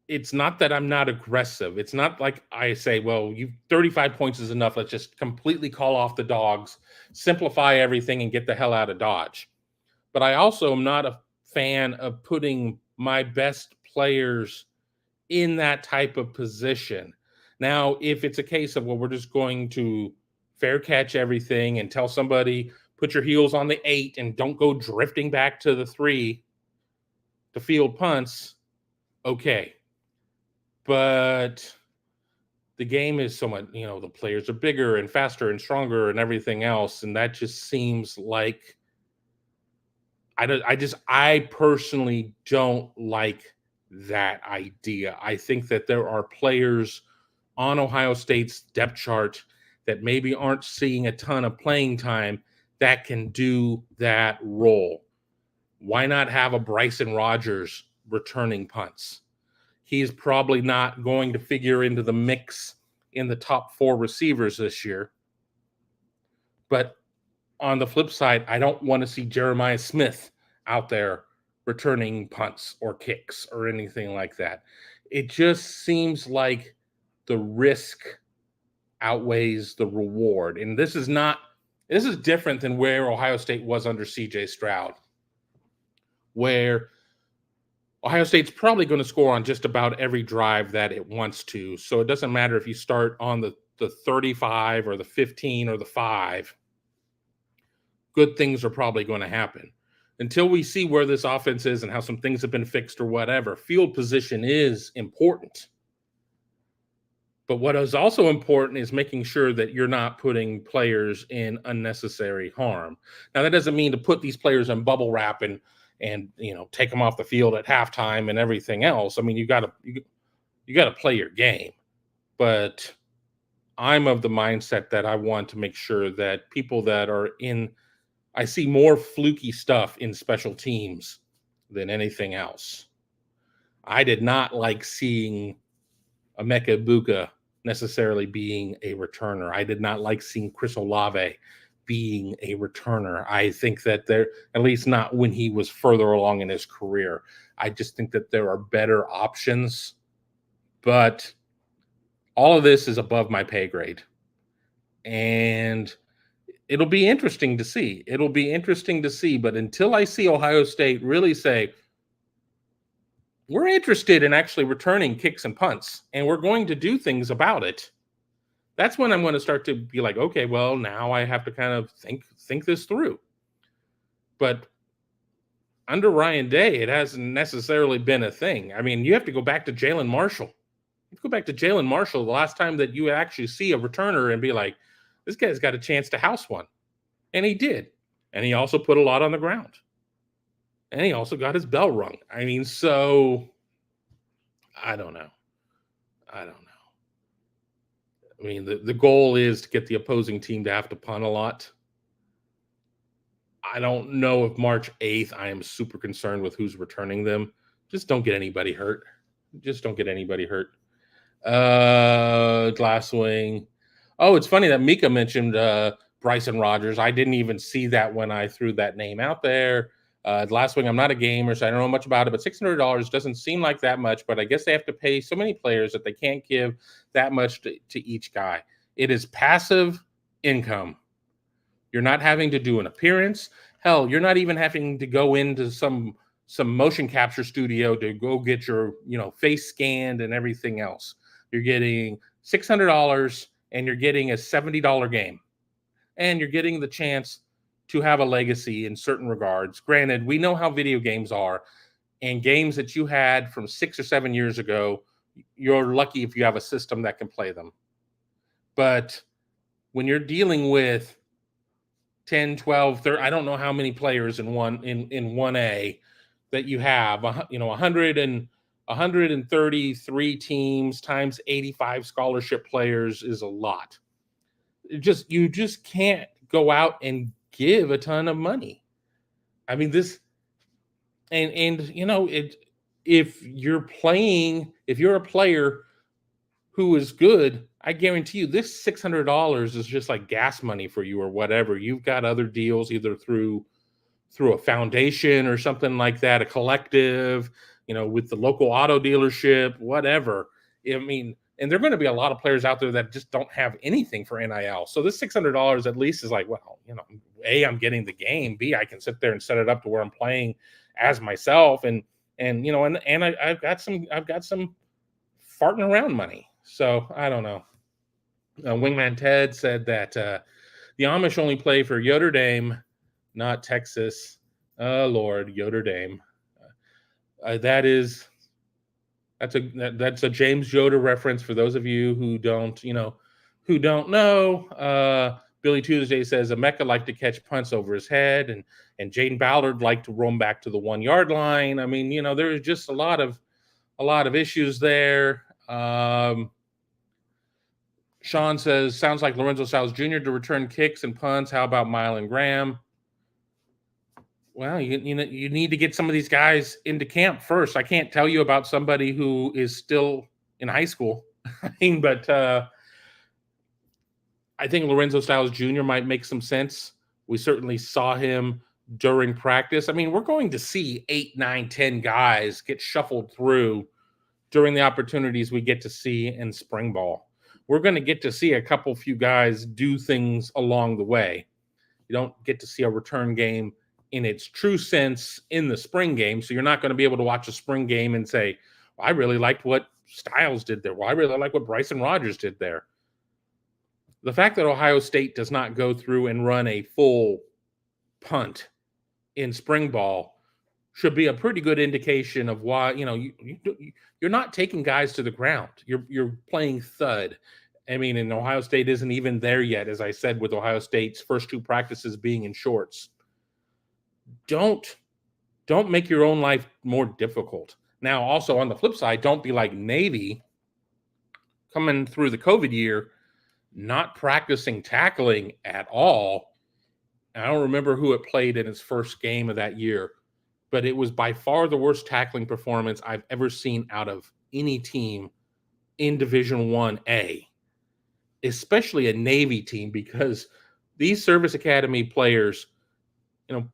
It's not that I'm not aggressive. It's not like I say, well, 35 points is enough. Let's just completely call off the dogs, simplify everything, and get the hell out of Dodge. But I also am not a fan of putting my best players in that type of position. Now, if it's a case of, well, we're just going to fair catch everything and tell somebody, put your heels on the 8 and don't go drifting back to the 3 to field punts, okay. But the game is so much, the players are bigger and faster and stronger and everything else. And that just seems like, I personally don't like that idea. I think that there are players on Ohio State's depth chart that maybe aren't seeing a ton of playing time that can do that role. Why not have a Bryson Rogers returning punts? He's probably not going to figure into the mix in the top 4 receivers this year. But On the flip side, I don't want to see Jeremiah Smith out there returning punts or kicks or anything like that. It just seems like the risk outweighs the reward. And this is different than where Ohio State was under CJ Stroud, where Ohio State's probably going to score on just about every drive that it wants to. So it doesn't matter if you start on the 35 or the 15 or the 5. Good things are probably going to happen. Until we see where this offense is and how some things have been fixed or whatever, field position is important. But what is also important is making sure that you're not putting players in unnecessary harm. Now, that doesn't mean to put these players in bubble wrap and take them off the field at halftime and everything else. I mean, you got to play your game. But I'm of the mindset that I want to make sure that people that are in – I see more fluky stuff in special teams than anything else. I did not like seeing Emeka Egbuka necessarily being a returner. I did not like seeing Chris Olave being a returner. I think that there, at least not when he was further along in his career. I just think that there are better options. But all of this is above my pay grade. And it'll be interesting to see. But until I see Ohio State really say, we're interested in actually returning kicks and punts, and we're going to do things about it, that's when I'm going to start to be like, okay, well, now I have to kind of think this through. But under Ryan Day, it hasn't necessarily been a thing. I mean, you have to go back to Jalen Marshall. The last time that you actually see a returner and be like, this guy's got a chance to house one. And he did. And he also put a lot on the ground. And he also got his bell rung. I mean, so I don't know. I mean, the goal is to get the opposing team to have to punt a lot. I don't know if March 8th, I am super concerned with who's returning them. Just don't get anybody hurt. Glasswing. Oh, it's funny that Mika mentioned Bryson Rogers. I didn't even see that when I threw that name out there. Glasswing, I'm not a gamer, so I don't know much about it, but $600 doesn't seem like that much, but I guess they have to pay so many players that they can't give that much to each guy. It is passive income. You're not having to do an appearance. Hell, you're not even having to go into some motion capture studio to go get your, face scanned and everything else. You're getting $600 and you're getting a $70 game. And you're getting the chance to have a legacy in certain regards. Granted, we know how video games are, and games that you had from 6 or 7 years ago, you're lucky if you have a system that can play them. But when you're dealing with 10, 12, 30, I don't know how many players in 1A that you have, 133 teams times 85 scholarship players is a lot. You just can't go out and give a ton of money. I mean, this, if you're a player who is good, I guarantee you this $600 is just like gas money for you or whatever. You've got other deals either through a foundation or something like that, a collective, with the local auto dealership, whatever. I mean, and there are going to be a lot of players out there that just don't have anything for NIL. So this $600 at least is like, well, A, I'm getting the game. B, I can sit there and set it up to where I'm playing as myself. And I've got some farting around money. So I don't know. Wingman Ted said that the Amish only play for Notre Dame, not Texas. Oh Lord, Notre Dame. That's a James Yoder reference for those of you who don't know. Billy Tuesday says Emeka liked to catch punts over his head, and Jaden Ballard liked to roam back to the 1 yard line. I mean, there's just a lot of issues there. Sean says, sounds like Lorenzo Styles Jr. to return kicks and punts. How about Mylan Graham? Well, you need to get some of these guys into camp first. I can't tell you about somebody who is still in high school. But I think Lorenzo Styles Jr. might make some sense We certainly saw him during practice. I mean, we're going to see 8, 9, 10 guys get shuffled through during the opportunities we get to see in spring ball. We're going to get to see a few guys do things along the way. You don't get to see a return game in its true sense in the spring game. So you're not going to be able to watch a spring game and say, well, I really liked what Styles did there. Well, I really like what Bryson Rogers did there. The fact that Ohio State does not go through and run a full punt in spring ball should be a pretty good indication of why, you're not taking guys to the ground. You're playing thud. I mean, and Ohio State isn't even there yet, as I said, with Ohio State's first 2 practices being in shorts. Don't make your own life more difficult. Now, also on the flip side, don't be like Navy coming through the COVID year, not practicing tackling at all. I don't remember who it played in its first game of that year, but it was by far the worst tackling performance I've ever seen out of any team in Division 1A, especially a Navy team, because these service academy players,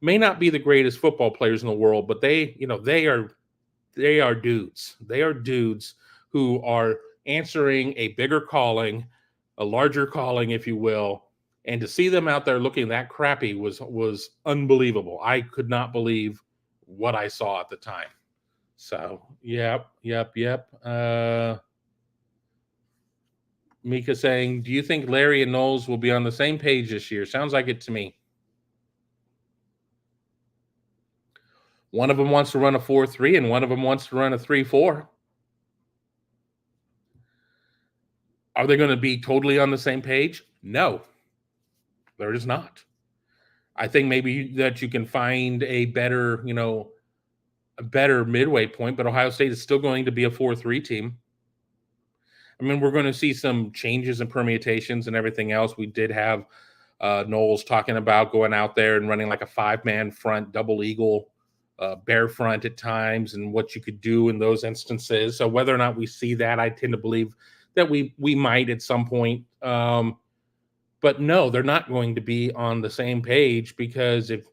may not be the greatest football players in the world, but they are dudes. They are dudes who are answering a bigger calling, a larger calling, if you will. And to see them out there looking that crappy was unbelievable. I could not believe what I saw at the time. So, yep. Mika saying, do you think Larry and Knowles will be on the same page this year? Sounds like it to me. One of them wants to run a 4-3 and one of them wants to run a 3-4. Are they going to be totally on the same page? No, they're just not. I think maybe that you can find a better midway point, but Ohio State is still going to be a 4-3 team. I mean, we're going to see some changes and permutations and everything else. We did have Knowles talking about going out there and running like a 5-man front, double eagle, bear front at times, and what you could do in those instances. So whether or not we see that, I tend to believe that we might at some point. But no, they're not going to be on the same page, because if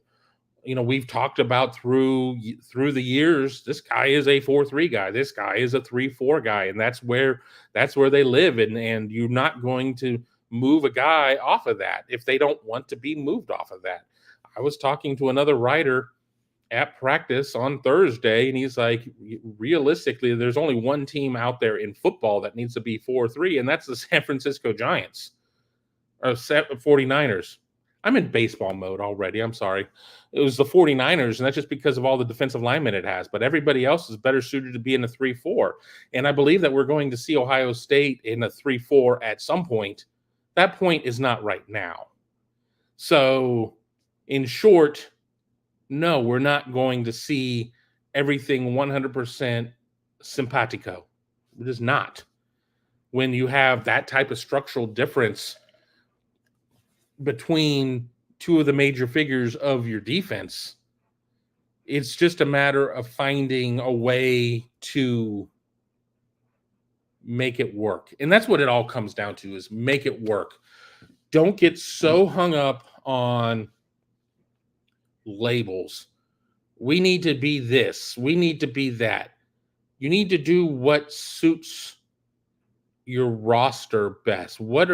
we've talked about through the years, this guy is a 4-3 guy, this guy is a 3-4 guy, and that's where they live, and you're not going to move a guy off of that if they don't want to be moved off of that. I was talking to another writer at practice on Thursday, and he's like, realistically, there's only one team out there in football that needs to be 4-3, and that's the San Francisco Giants or 49ers. I'm in baseball mode already. I'm sorry. It was the 49ers, and that's just because of all the defensive linemen it has. But everybody else is better suited to be in a 3-4. And I believe that we're going to see Ohio State in a 3-4 at some point. That point is not right now. So, in short, no, we're not going to see everything 100% simpatico. It is not. When you have that type of structural difference between 2 of the major figures of your defense, it's just a matter of finding a way to make it work. And that's what it all comes down to, is make it work. Don't get so hung up on labels. We need to be this. We need to be that. You need to do what suits your roster best. What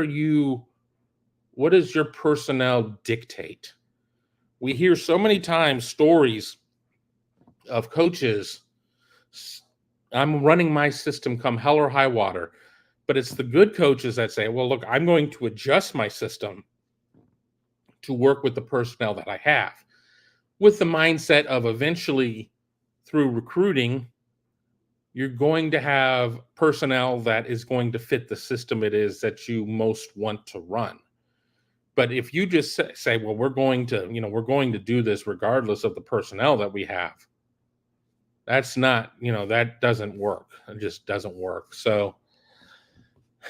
does your personnel dictate? We hear so many times stories of coaches, I'm running my system come hell or high water. But it's the good coaches that say, well, look, I'm going to adjust my system to work with the personnel that I have, with the mindset of eventually, through recruiting, you're going to have personnel that is going to fit the system it is that you most want to run. But if you just say, well, we're going to do this regardless of the personnel that we have, that's not, that doesn't work. It just doesn't work. So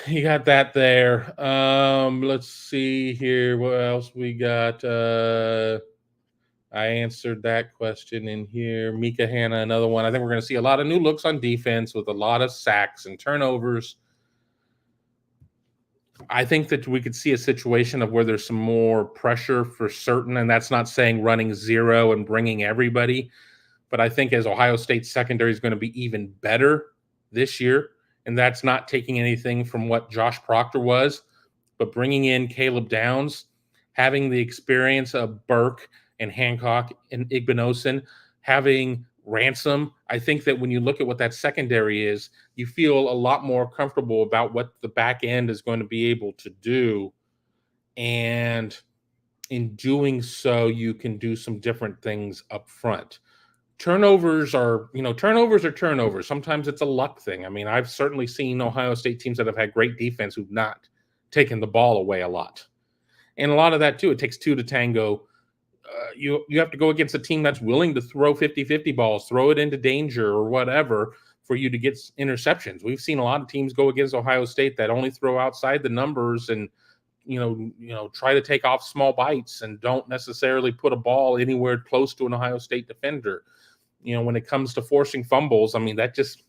you got that there. Let's see here. What else we got? I answered that question in here. Mika Hanna, another one. I think we're going to see a lot of new looks on defense with a lot of sacks and turnovers. I think that we could see a situation of where there's some more pressure for certain, and that's not saying running zero and bringing everybody, but I think as Ohio State's secondary is going to be even better this year, and that's not taking anything from what Josh Proctor was, but bringing in Caleb Downs, having the experience of Burke and Hancock and Igbinosun, having Ransom. I think that when you look at what that secondary is, you feel a lot more comfortable about what the back end is going to be able to do. And in doing so, you can do some different things up front. Turnovers are turnovers. Sometimes it's a luck thing. I mean, I've certainly seen Ohio State teams that have had great defense who've not taken the ball away a lot. And a lot of that, too, it takes two to tango. You have to go against a team that's willing to throw 50-50 balls, throw it into danger or whatever for you to get interceptions. We've seen a lot of teams go against Ohio State that only throw outside the numbers and try to take off small bites and don't necessarily put a ball anywhere close to an Ohio State defender. When it comes to forcing fumbles, I mean, that just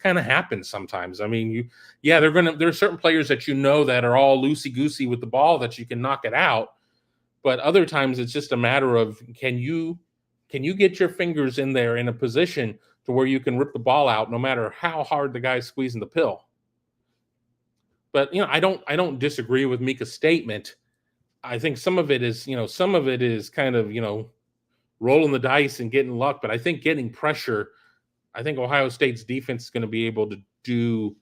kind of happens sometimes. I mean, there are certain players that that are all loosey-goosey with the ball that you can knock it out. But other times it's just a matter of can you get your fingers in there in a position to where you can rip the ball out no matter how hard the guy's squeezing the pill. But I don't disagree with Mika's statement. I think some of it is kind of rolling the dice and getting luck, but I think getting pressure, I think Ohio State's defense is going to be able to do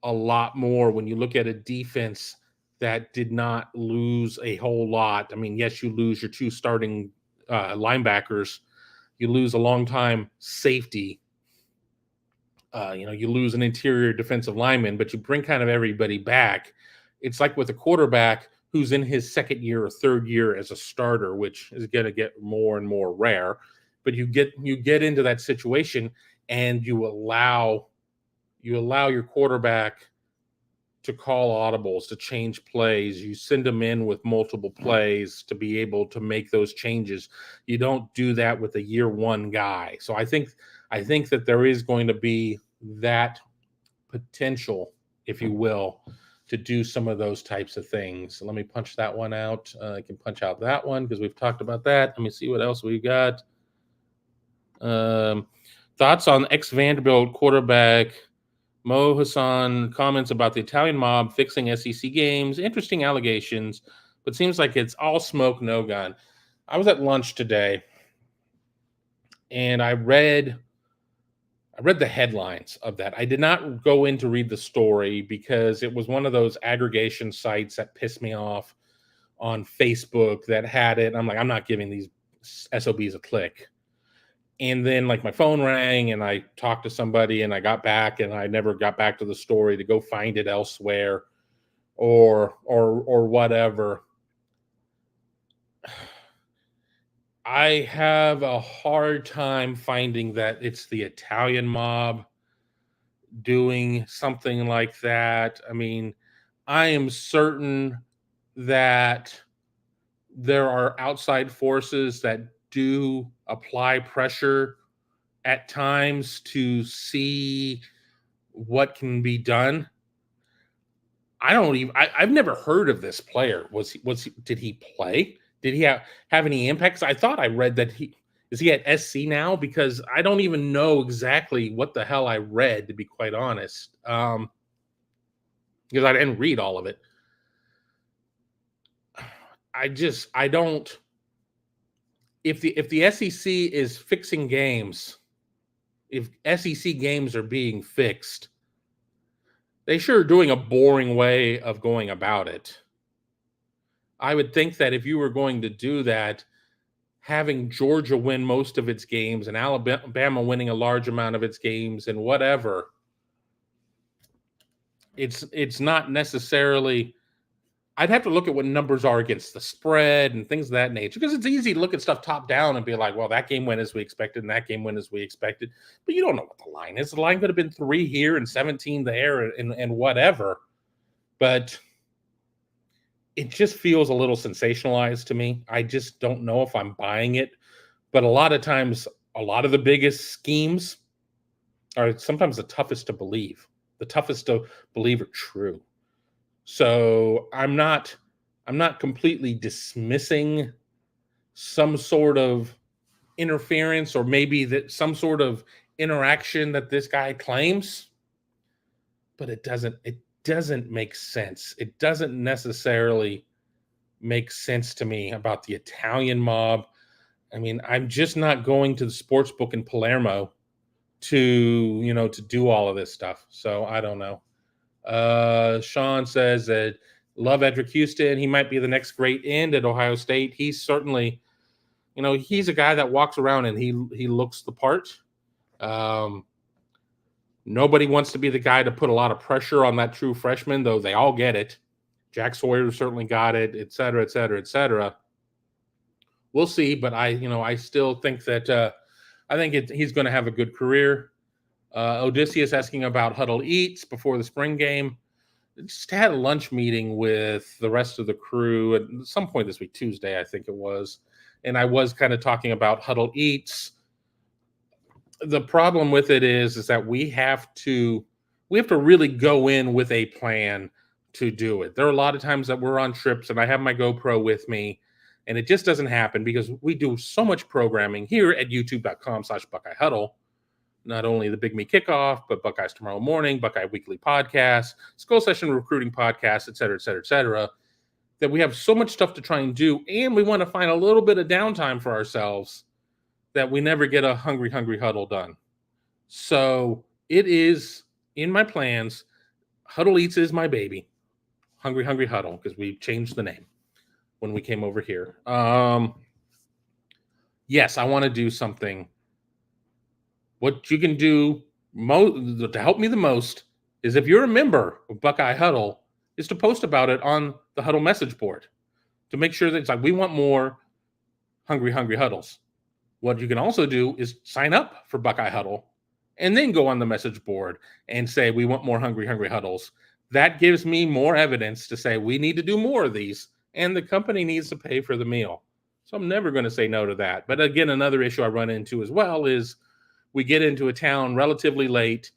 a lot more when you look at a defense that did not lose a whole lot. I mean, yes, you lose your two starting linebackers. You lose a long-time safety. You lose an interior defensive lineman, but you bring kind of everybody back. It's like with a quarterback who's in his second year or third year as a starter, which is going to get more and more rare. But you get into that situation and you allow your quarterback to call audibles, to change plays. You send them in with multiple plays to be able to make those changes. You don't do that with a year one guy. So I think that there is going to be that potential, if you will, to do some of those types of things. So let me punch that one out. I can punch out that one because we've talked about that. Let me see what else we got. Thoughts on ex-Vanderbilt quarterback Mo Hassan comments about the Italian mob fixing SEC games. Interesting allegations, but seems like it's all smoke, no gun. I was at lunch today, and I read the headlines of that. I did not go in to read the story because it was one of those aggregation sites that pissed me off on Facebook that had it. I'm like, I'm not giving these SOBs a click. And then like my phone rang and I talked to somebody and I got back and I never got back to the story to go find it elsewhere or whatever. I have a hard time finding that it's the Italian mob doing something like that. I mean, I am certain that there are outside forces that do apply pressure at times to see what can be done. I've never heard of this player. Did he play? Did he have any impacts? I thought I read that is he at SC now? Because I don't even know exactly what the hell I read, to be quite honest. Because I didn't read all of it. I don't. If the SEC is fixing games, if SEC games are being fixed, they sure are doing a boring way of going about it. I would think that if you were going to do that, having Georgia win most of its games and Alabama winning a large amount of its games and whatever, it's not necessarily. I'd have to look at what numbers are against the spread and things of that nature, because it's easy to look at stuff top down and be like, well, that game went as we expected and that game went as we expected. But you don't know what the line is. The line could have been 3 here and 17 there and whatever. But it just feels a little sensationalized to me. I just don't know if I'm buying it. But a lot of times, a lot of the biggest schemes are sometimes the toughest to believe. The toughest to believe are true. So I'm not completely dismissing some sort of interference or maybe that some sort of interaction that this guy claims, but it doesn't make sense. It doesn't necessarily make sense to me about the Italian mob. I mean, I'm just not going to the sports book in Palermo to do all of this stuff. So I don't know. Sean says that love Edric Houston. He might be the next great end at Ohio State. He's certainly, he's a guy that walks around and he looks the part. Nobody wants to be the guy to put a lot of pressure on that true freshman, though they all get it. Jack Sawyer certainly got it, et cetera, et cetera, et cetera. We'll see, but I still think that I think he's going to have a good career. Odysseus asking about Huddle Eats before the spring game. Just had a lunch meeting with the rest of the crew at some point this week, Tuesday, I think it was. And I was kind of talking about Huddle Eats. The problem with it is that we have to really go in with a plan to do it. There are a lot of times that we're on trips and I have my GoPro with me and it just doesn't happen because we do so much programming here at youtube.com/Buckeye Huddle. Not only the Big Me Kickoff, but Buckeyes Tomorrow Morning, Buckeye Weekly Podcast, School Session Recruiting Podcast, et cetera, et cetera, et cetera, that we have so much stuff to try and do, and we want to find a little bit of downtime for ourselves that we never get a hungry huddle done. So it is in my plans. Huddle Eats is my baby. Hungry Huddle, because we changed the name when we came over here. Yes, I want to do something. What you can do to help me the most is if you're a member of Buckeye Huddle, is to post about it on the Huddle message board to make sure that it's like we want more hungry huddles. What you can also do is sign up for Buckeye Huddle and then go on the message board and say we want more hungry huddles. That gives me more evidence to say we need to do more of these and the company needs to pay for the meal. So I'm never going to say no to that. But again, another issue I run into as well is we get into a town relatively late.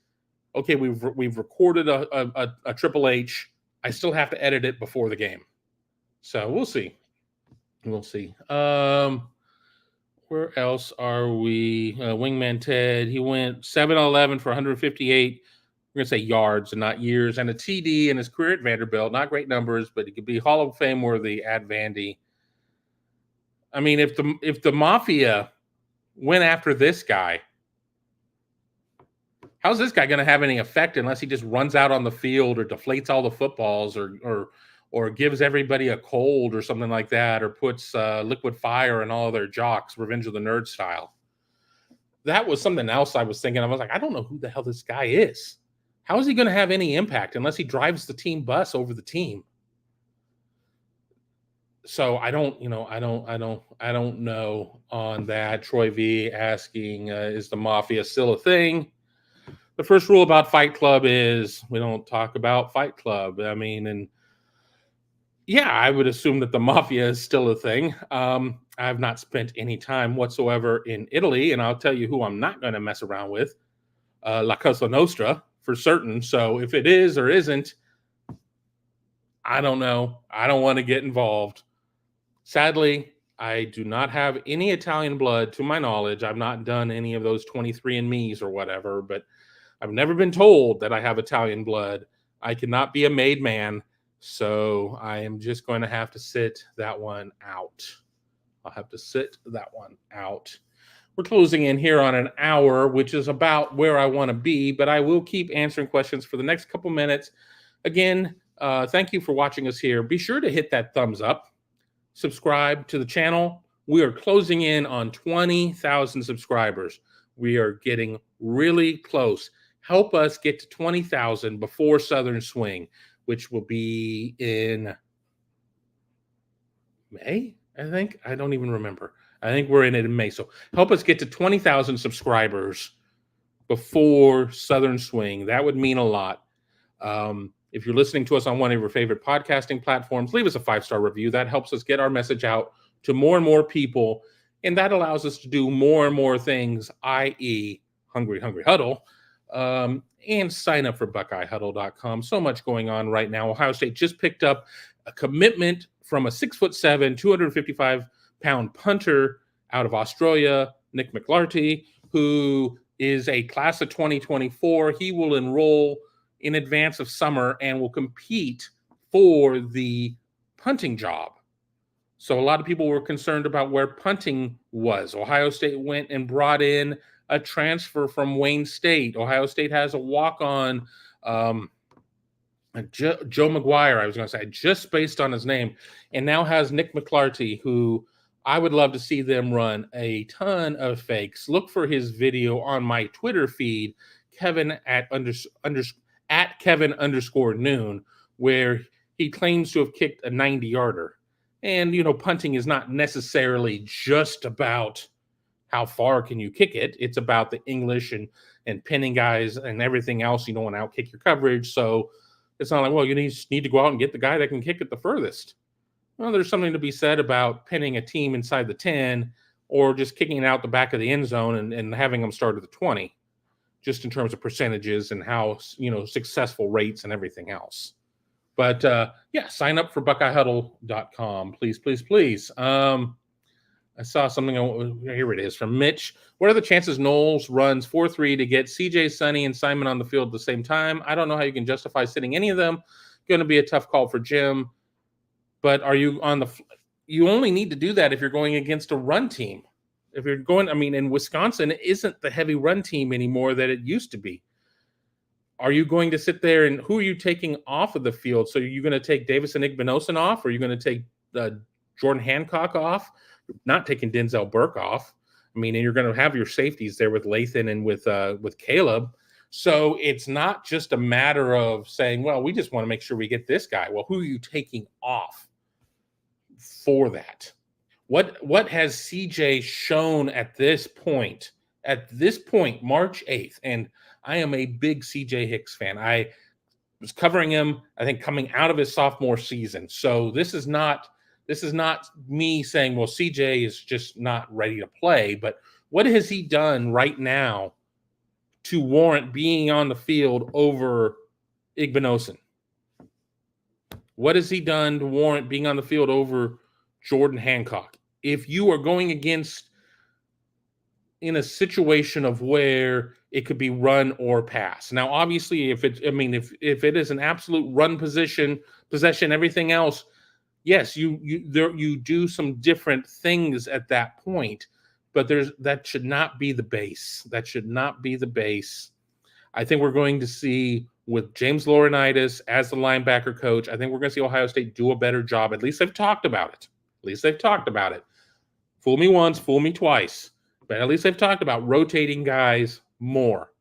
Okay, we've recorded a Triple H. I still have to edit it before the game. So we'll see. We'll see. Where else are we? Wingman Ted, he went 7-11 for 158. We're going to say yards and not years, and a TD in his career at Vanderbilt. Not great numbers, but he could be Hall of Fame worthy at Vandy. I mean, if the Mafia went after this guy, how's this guy going to have any effect unless he just runs out on the field or deflates all the footballs or gives everybody a cold or something like that, or puts liquid fire in all of their jocks, Revenge of the Nerd style? That was something else I was thinking. I was like, I don't know who the hell this guy is. How is he going to have any impact unless he drives the team bus over the team? So I don't know on that. Troy V asking, is the Mafia still a thing? The first rule about Fight Club is we don't talk about Fight Club. I mean, and yeah, I would assume that the Mafia is still a thing. I have not spent any time whatsoever in Italy, and I'll tell you who I'm not going to mess around with, La Cosa Nostra, for certain. So if it is or isn't, I don't know. I don't want to get involved. Sadly, I do not have any Italian blood to my knowledge. I've not done any of those 23andMe's or whatever, but I've never been told that I have Italian blood. I cannot be a made man, so I am just going to have to sit that one out. I'll have to sit that one out. We're closing in here on an hour, which is about where I want to be, but I will keep answering questions for the next couple minutes. Again, thank you for watching us here. Be sure to hit that thumbs up. Subscribe to the channel. We are closing in on 20,000 subscribers. We are getting really close. Help us get to 20,000 before Southern Swing, which will be in May, I think. I don't even remember. I think we're in it in May. So help us get to 20,000 subscribers before Southern Swing. That would mean a lot. If you're listening to us on one of your favorite podcasting platforms, leave us a 5-star review. That helps us get our message out to more and more people, and that allows us to do more and more things, i.e. Hungry Huddle. and sign up for BuckeyeHuddle.com. So much going on right now. Ohio State just picked up a commitment from a 6'7", 255-pound punter out of Australia, Nick McLarty, who is a class of 2024. He will enroll in advance of summer and will compete for the punting job. So a lot of people were concerned about where punting was. Ohio State went and brought in a transfer from Wayne State. Ohio State has a walk-on, Joe McGuire, I was going to say. I just spaced on his name, and now has Nick McLarty, who I would love to see them run a ton of fakes. Look for his video on my Twitter feed, Kevin at Kevin_noon, where he claims to have kicked a 90-yarder. And, punting is not necessarily just about how far can you kick it. It's about the English and pinning guys and everything else. You don't want to outkick your coverage. So it's not like, well, you need to go out and get the guy that can kick it the furthest. Well, there's something to be said about pinning a team inside the 10 or just kicking it out the back of the end zone and having them start at the 20, just in terms of percentages and how, successful rates and everything else. But, sign up for BuckeyeHuddle.com. Please, please, please. I saw something. Here it is from Mitch. What are the chances Knowles runs 4-3 to get CJ, Sonny, and Simon on the field at the same time? I don't know how you can justify sitting any of them. Going to be a tough call for Jim. But are you on the – you only need to do that if you're going against a run team. If you're going – in Wisconsin, it isn't the heavy run team anymore that it used to be. Are you going to sit there and who are you taking off of the field? So are you going to take Davison Igbinosun off? Or are you going to take Jordan Hancock off? You're not taking Denzel Burke off. And you're going to have your safeties there with Lathan and with Caleb. So it's not just a matter of saying, well, we just want to make sure we get this guy. Well, who are you taking off for that? What has CJ shown at this point? At this point, March 8th, and I am a big CJ Hicks fan. I was covering him, I think, coming out of his sophomore season. So this is not me saying, well, CJ is just not ready to play. But what has he done right now to warrant being on the field over Igbinosun? What has he done to warrant being on the field over Jordan Hancock? If you are going against in a situation of where it could be run or pass. Now, obviously, if it is an absolute run possession, everything else, yes, you do some different things at that point, but that should not be the base. That should not be the base. I think we're going to see with James Laurinaitis as the linebacker coach, I think we're going to see Ohio State do a better job. At least they've talked about it. Fool me once, fool me twice. But at least they've talked about rotating guys more.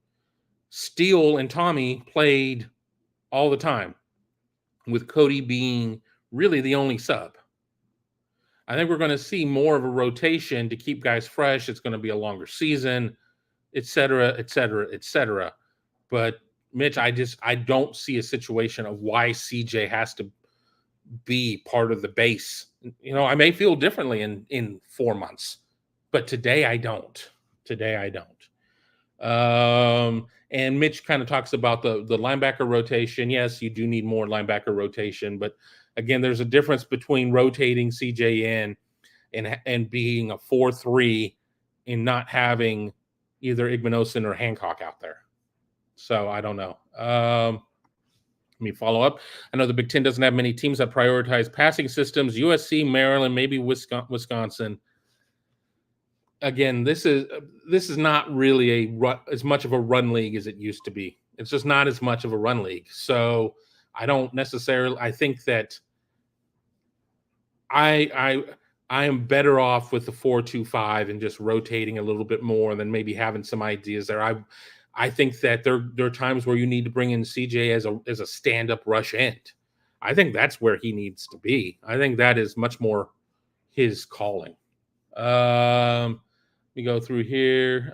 Steele and Tommy played all the time, with Cody being really the only sub. I think we're going to see more of a rotation to keep guys fresh. It's going to be a longer season, et cetera, et cetera, et cetera. But, Mitch, I don't see a situation of why CJ has to be part of the base. I may feel differently in 4 months. But today I don't. And Mitch kind of talks about the linebacker rotation. Yes, you do need more linebacker rotation. But, again, there's a difference between rotating CJ in and being a 4-3 and not having either Igbinosun or Hancock out there. So I don't know. Let me follow up. I know the Big Ten doesn't have many teams that prioritize passing systems. USC, Maryland, maybe Wisconsin. Again, this is not really as much of a run league as it used to be. It's just not as much of a run league. So I don't necessarily. I think that I am better off with the 4-2-5 and just rotating a little bit more than maybe having some ideas there. I think that there are times where you need to bring in CJ as a stand-up rush end. I think that's where he needs to be. I think that is much more his calling. Let me go through here.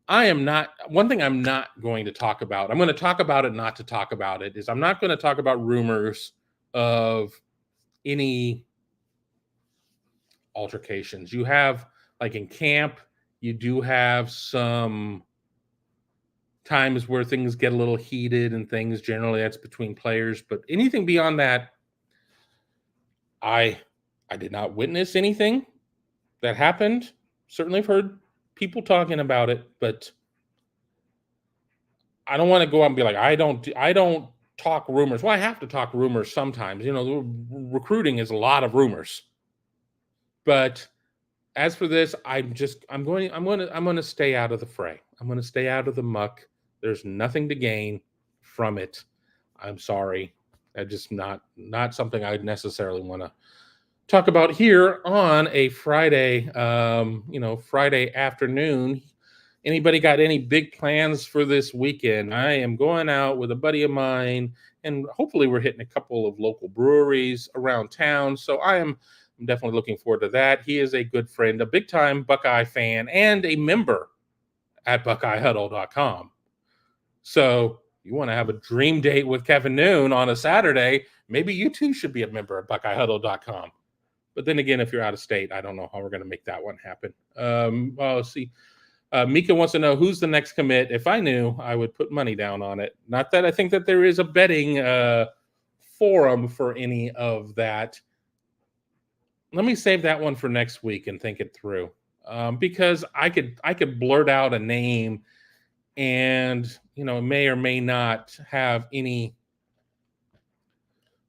One thing I'm not going to talk about. I'm going to talk about it, not to talk about it, is I'm not going to talk about rumors of any altercations. You have, like in camp, you do have some times where things get a little heated and things. Generally, that's between players. But anything beyond that, I did not witness anything that happened. Certainly, I've heard people talking about it, but I don't want to go out and be like, I don't talk rumors. Well, I have to talk rumors sometimes. Recruiting is a lot of rumors. But as for this, I'm going to stay out of the fray. I'm going to stay out of the muck. There's nothing to gain from it. I'm sorry. That's just not something I'd necessarily want to talk about here on a Friday, Friday afternoon. Anybody got any big plans for this weekend? I am going out with a buddy of mine, and hopefully we're hitting a couple of local breweries around town. So I'm definitely looking forward to that. He is a good friend, a big time Buckeye fan, and a member at BuckeyeHuddle.com. So you want to have a dream date with Kevin Noon on a Saturday, maybe you too should be a member at BuckeyeHuddle.com. But then again, if you're out of state, I don't know how we're going to make that one happen. Let's see. Mika wants to know who's the next commit. If I knew, I would put money down on it. Not that I think that there is a betting forum for any of that. Let me save that one for next week and think it through, because I could blurt out a name, and it may or may not have any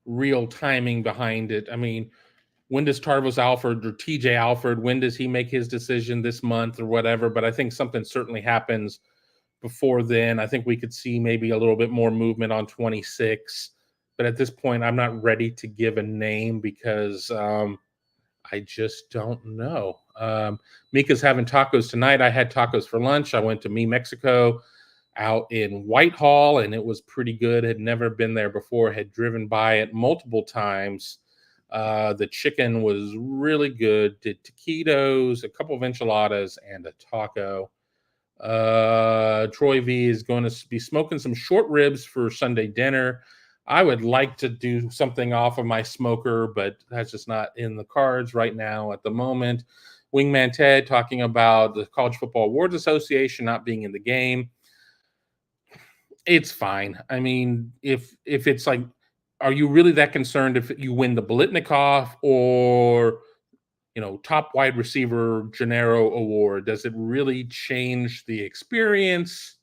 real timing behind it. I mean, when does Tarvis Alford or TJ Alford, when does he make his decision this month or whatever? But I think something certainly happens before then. I think we could see maybe a little bit more movement on 26. But at this point, I'm not ready to give a name because I just don't know. Mika's having tacos tonight. I had tacos for lunch. I went to Me Mexico out in Whitehall, and it was pretty good. Had never been there before. Had driven by it multiple times. The chicken was really good. Did taquitos, a couple of enchiladas, and a taco. Troy V is going to be smoking some short ribs for Sunday dinner. I would like to do something off of my smoker, but that's just not in the cards right now at the moment. Wingman Ted talking about the College Football Awards Association not being in the game. It's fine. I mean, if it's like, are you really that concerned if you win the Bolitnikoff or, top wide receiver Gennaro award? Does it really change the experience?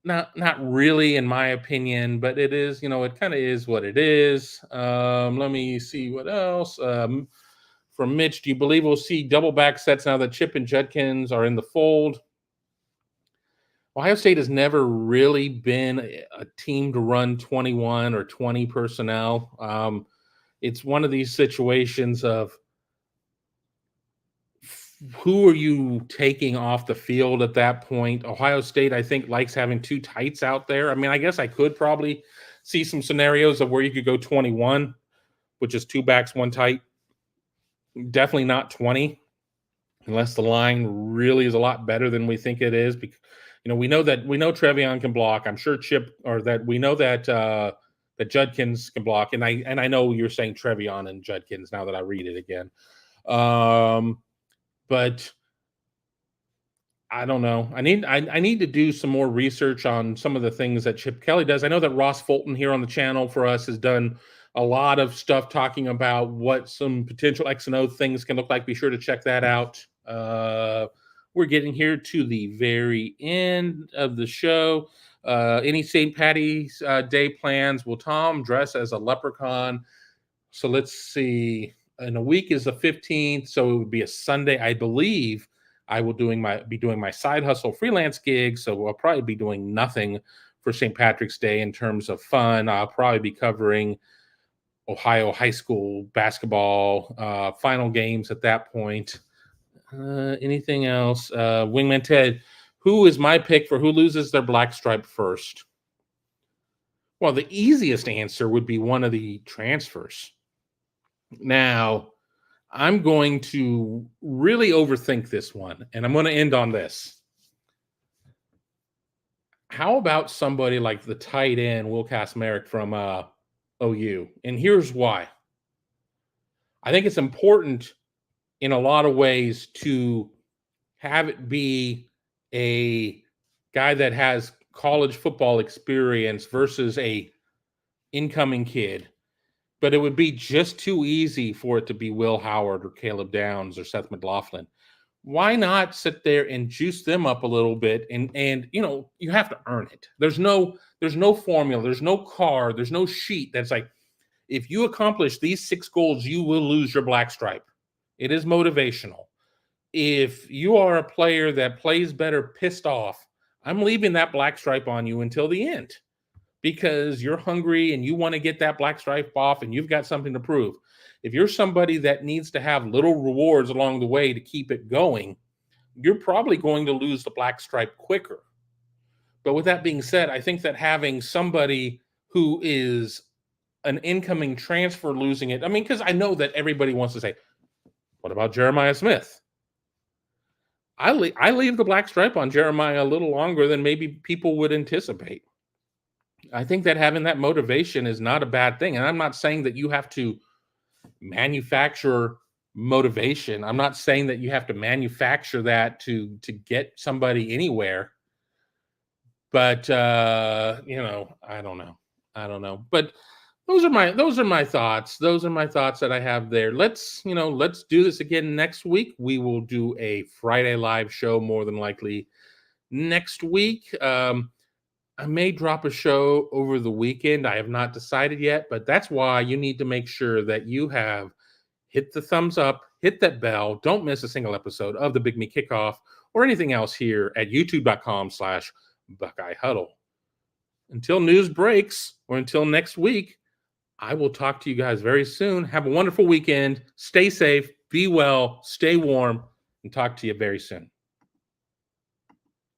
Not really, in my opinion, but it is, it kind of is what it is. Let me see what else. From Mitch, do you believe we'll see double back sets now that Chip and Judkins are in the fold? Ohio State has never really been a team to run 21 or 20 personnel. It's one of these situations of who are you taking off the field at that point? Ohio State, I think, likes having two tights out there. I mean, I guess I could probably see some scenarios of where you could go 21, which is two backs, one tight. Definitely not 20, unless the line really is a lot better than we think it is. Because, we know Trevion can block. I'm sure we know that Judkins can block. And I know you're saying Trevion and Judkins now that I read it again. But I don't know. I need to do some more research on some of the things that Chip Kelly does. I know that Ross Fulton here on the channel for us has done a lot of stuff talking about what some potential X and O things can look like. Be sure to check that out. We're getting here to the very end of the show. Any St. Patty's Day plans? Will Tom dress as a leprechaun? So let's see. In a week is the 15th, so it would be a Sunday. I believe I will be doing my side hustle freelance gig, so I'll probably be doing nothing for St. Patrick's Day in terms of fun. I'll probably be covering Ohio high school basketball final games at that point. Anything else? Wingman Ted, who is my pick for who loses their black stripe first? Well, the easiest answer would be one of the transfers. Now, I'm going to really overthink this one, and I'm going to end on this. How about somebody like the tight end, Will Kacmarek from OU? And here's why. I think it's important in a lot of ways to have it be a guy that has college football experience versus a incoming kid, but it would be just too easy for it to be Will Howard or Caleb Downs or Seth McLaughlin. Why not sit there and juice them up a little bit? And you have to earn it. There's no formula, there's no card, there's no sheet that's like, if you accomplish these 6 goals, you will lose your black stripe. It is motivational. If you are a player that plays better pissed off, I'm leaving that black stripe on you until the end, because you're hungry and you want to get that black stripe off and you've got something to prove. If you're somebody that needs to have little rewards along the way to keep it going, you're probably going to lose the black stripe quicker. But with that being said, I think that having somebody who is an incoming transfer losing it, I mean, because I know that everybody wants to say, what about Jeremiah Smith? I leave the black stripe on Jeremiah a little longer than maybe people would anticipate. I think that having that motivation is not a bad thing. And I'm not saying that you have to manufacture motivation. I'm not saying that you have to manufacture that to get somebody anywhere. But I don't know. But those are my thoughts. Those are my thoughts that I have there. Let's do this again next week. We will do a Friday live show more than likely next week. I may drop a show over the weekend. I have not decided yet, but that's why you need to make sure that you have hit the thumbs up, hit that bell. Don't miss a single episode of the Big Me Kickoff or anything else here at youtube.com/Buckeye Huddle. Until news breaks or until next week, I will talk to you guys very soon. Have a wonderful weekend. Stay safe, be well, stay warm, and talk to you very soon.